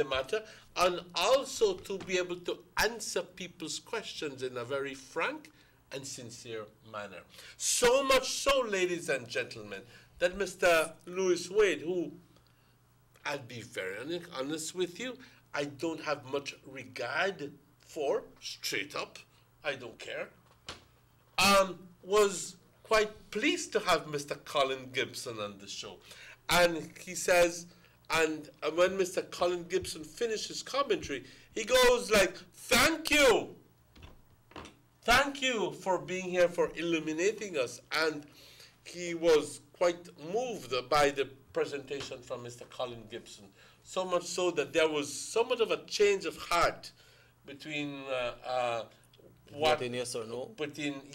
matter, and also to be able to answer people's questions in a very frank and sincere manner. So much so, ladies and gentlemen, that Mr. Louis Wade, who, I'll be very honest with you, I don't have much regard for, straight up, I don't care, was quite pleased to have Mr. Colin Gibson on the show. And he says, and when Mr. Colin Gibson finished his commentary, he goes like, thank you for being here, for illuminating us. And he was quite moved by the presentation from Mr. Colin Gibson, so much so that there was somewhat of a change of heart between voting yes or no?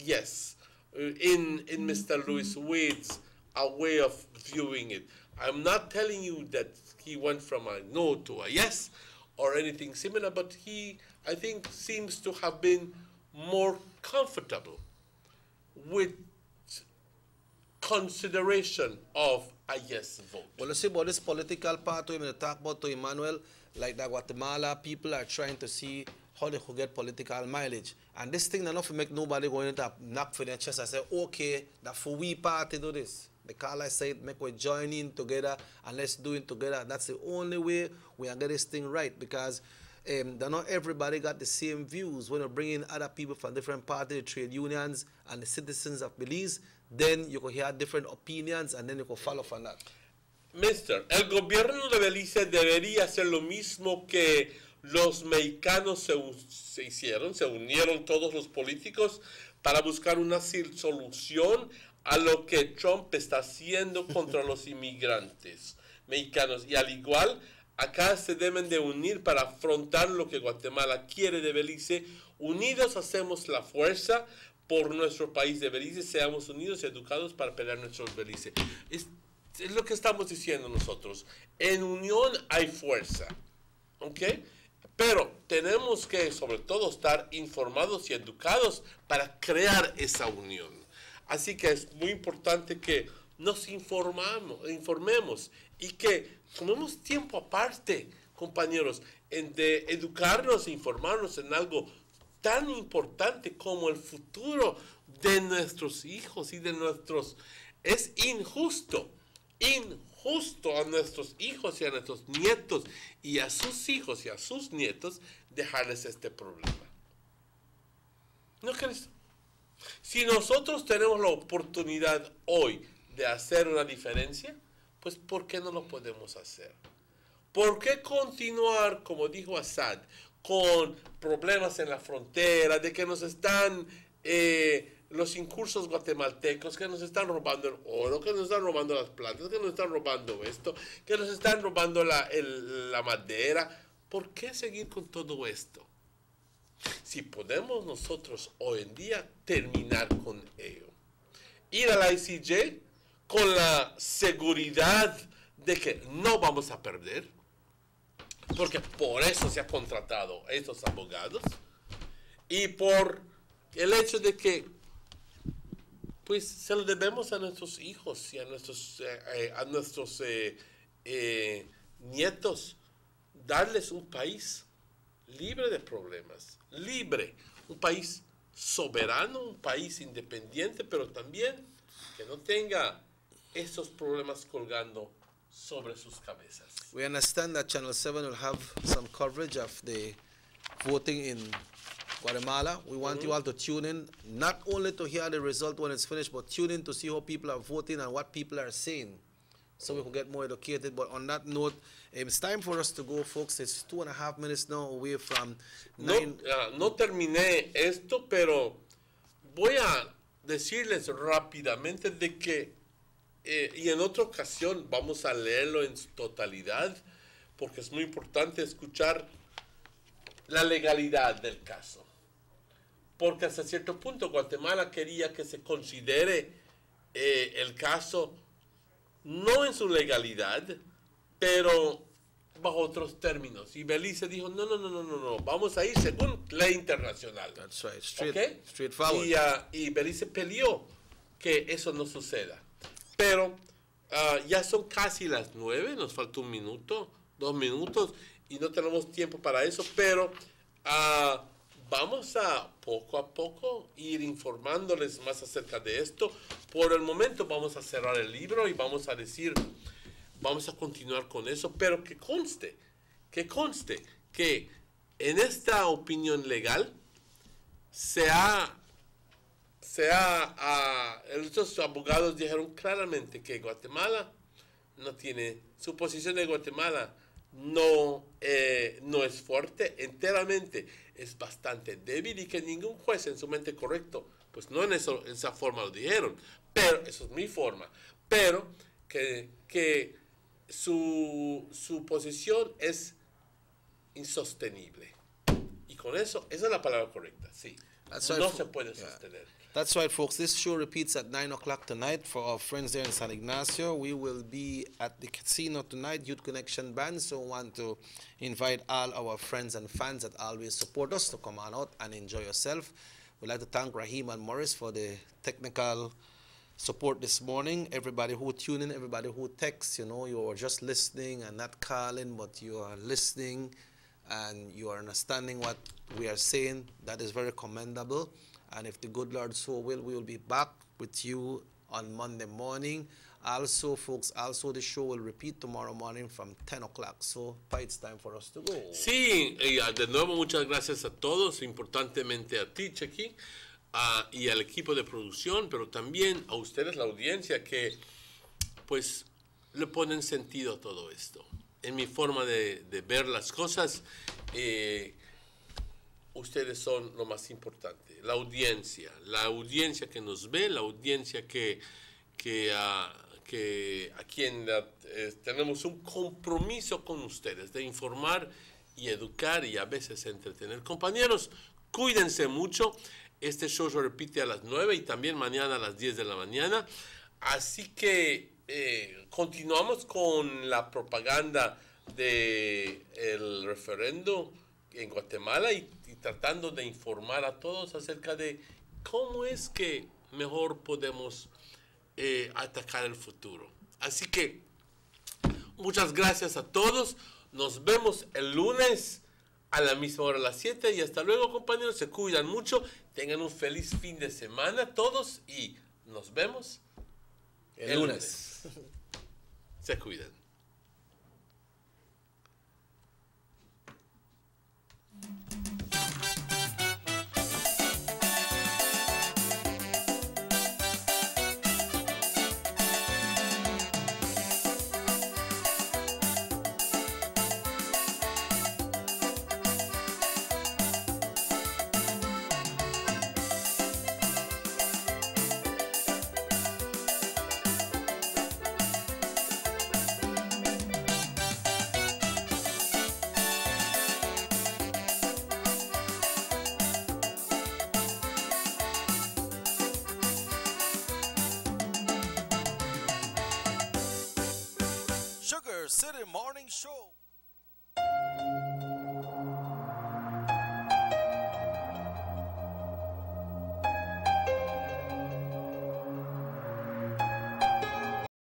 Yes, in Mr. Louis Wade's way of viewing it. I'm not telling you that he went from a no to a yes or anything similar, but he, I think, seems to have been more comfortable with consideration of a yes vote. Well, you see about this political part when you talk about to Emmanuel, like that Guatemala people are trying to see how they could get political mileage. And this thing enough to make nobody go into knock for their chest and say, okay, that for we party do this. Because I said, make we join in together and let's do it together. That's the only way we can get this thing right, because not everybody got the same views. When you bring in other people from different parties, the trade unions and the citizens of Belize, then you can hear different opinions and then you can follow from that. Mister, el gobierno de Belice debería hacer lo mismo que los mexicanos se unieron todos los políticos para buscar una solución a lo que Trump está haciendo contra los inmigrantes mexicanos. Y al igual, acá se deben de unir para afrontar lo que Guatemala quiere de Belice. Unidos hacemos la fuerza por nuestro país de Belice. Seamos unidos y educados para pelear nuestro Belice. Es lo que estamos diciendo nosotros. En unión hay fuerza. ¿Ok? Pero tenemos que, sobre todo, estar informados y educados para crear esa unión. Así que es muy importante que nos informemos y que tomemos tiempo aparte, compañeros, de educarnos e informarnos en algo tan importante como el futuro de nuestros hijos y de nuestros... Es injusto a nuestros hijos y a nuestros nietos y a sus hijos y a sus nietos dejarles este problema. ¿No crees? Si nosotros tenemos la oportunidad hoy de hacer una diferencia, pues ¿por qué no lo podemos hacer? ¿Por qué continuar, como dijo Assad, con problemas en la frontera, de que nos están los incursos guatemaltecos, que nos están robando el oro, que nos están robando las plantas, que nos están robando esto, que nos están robando la madera? ¿Por qué seguir con todo esto? Si podemos nosotros hoy en día terminar con ello, ir a la ICJ con la seguridad de que no vamos a perder, porque por eso se ha contratado a estos abogados y por el hecho de que pues se lo debemos a nuestros hijos y a nuestros nietos, darles un país libre de problemas, libre, un país soberano, un país independiente, pero también que no tenga estos problemas colgando sobre sus cabezas. We understand that Channel 7 will have some coverage of the voting in Guatemala. We want you all to tune in, not only to hear the result when it's finished, but tune in to see how people are voting and what people are saying, so we can get more educated. But on that note, it's time for us to go, folks. It's 2.5 minutes now away from 9. No terminé esto, pero voy a decirles rápidamente de que, y en otra ocasión vamos a leerlo en su totalidad, porque es muy importante escuchar la legalidad del caso. Porque hasta cierto punto Guatemala quería que se considere el caso no en su legalidad, pero bajo otros términos. Y Belice dijo, no, vamos a ir según ley internacional. That's right, straightforward. Y Belice peleó que eso no suceda. Pero ya son casi las 9, nos falta 1 minuto, 2 minutos, y no tenemos tiempo para eso, pero vamos a poco ir informándoles más acerca de esto. Por el momento vamos a cerrar el libro y vamos a decir, vamos a continuar con eso, pero que conste que en esta opinión legal estos abogados dijeron claramente que Guatemala no tiene, su posición de Guatemala no es fuerte enteramente, es bastante débil, y que ningún juez en su mente correcto, pues no en esa forma lo dijeron, pero eso es mi forma, pero que su posición es insostenible. Y con eso, esa es la palabra correcta, sí. No se puede sostener. That's right, folks. This show repeats at 9 o'clock tonight for our friends there in San Ignacio. We will be at the casino tonight, Youth Connection Band. So we want to invite all our friends and fans that always support us to come on out and enjoy yourself. We'd like to thank Raheem and Morris for the technical support this morning. Everybody who tuned in, everybody who texts, you know, you are just listening and not calling, but you are listening and you are understanding what we are saying. That is very commendable. And if the good Lord so will, we will be back with you on Monday morning. Also, folks, the show will repeat tomorrow morning from 10 o'clock. So, it's time for us to go. Sí, de nuevo, muchas gracias a todos, importantemente a ti, Chequi, y al equipo de producción, pero también a ustedes, la audiencia, que pues le ponen sentido a todo esto. En mi forma de ver las cosas, ustedes son lo más importante, la audiencia que nos ve, la audiencia que a quien tenemos un compromiso con ustedes de informar y educar y a veces entretener. Compañeros, cuídense mucho. Este show se repite a las 9 y también mañana a las 10 de la mañana. Así que continuamos con la propaganda del referendo en Guatemala y tratando de informar a todos acerca de cómo es que mejor podemos atacar el futuro. Así que muchas gracias a todos. Nos vemos el lunes a la misma hora, a las 7. Y hasta luego, compañeros. Se cuidan mucho. Tengan un feliz fin de semana todos y nos vemos el lunes. Se cuidan. Sugar City Morning Show.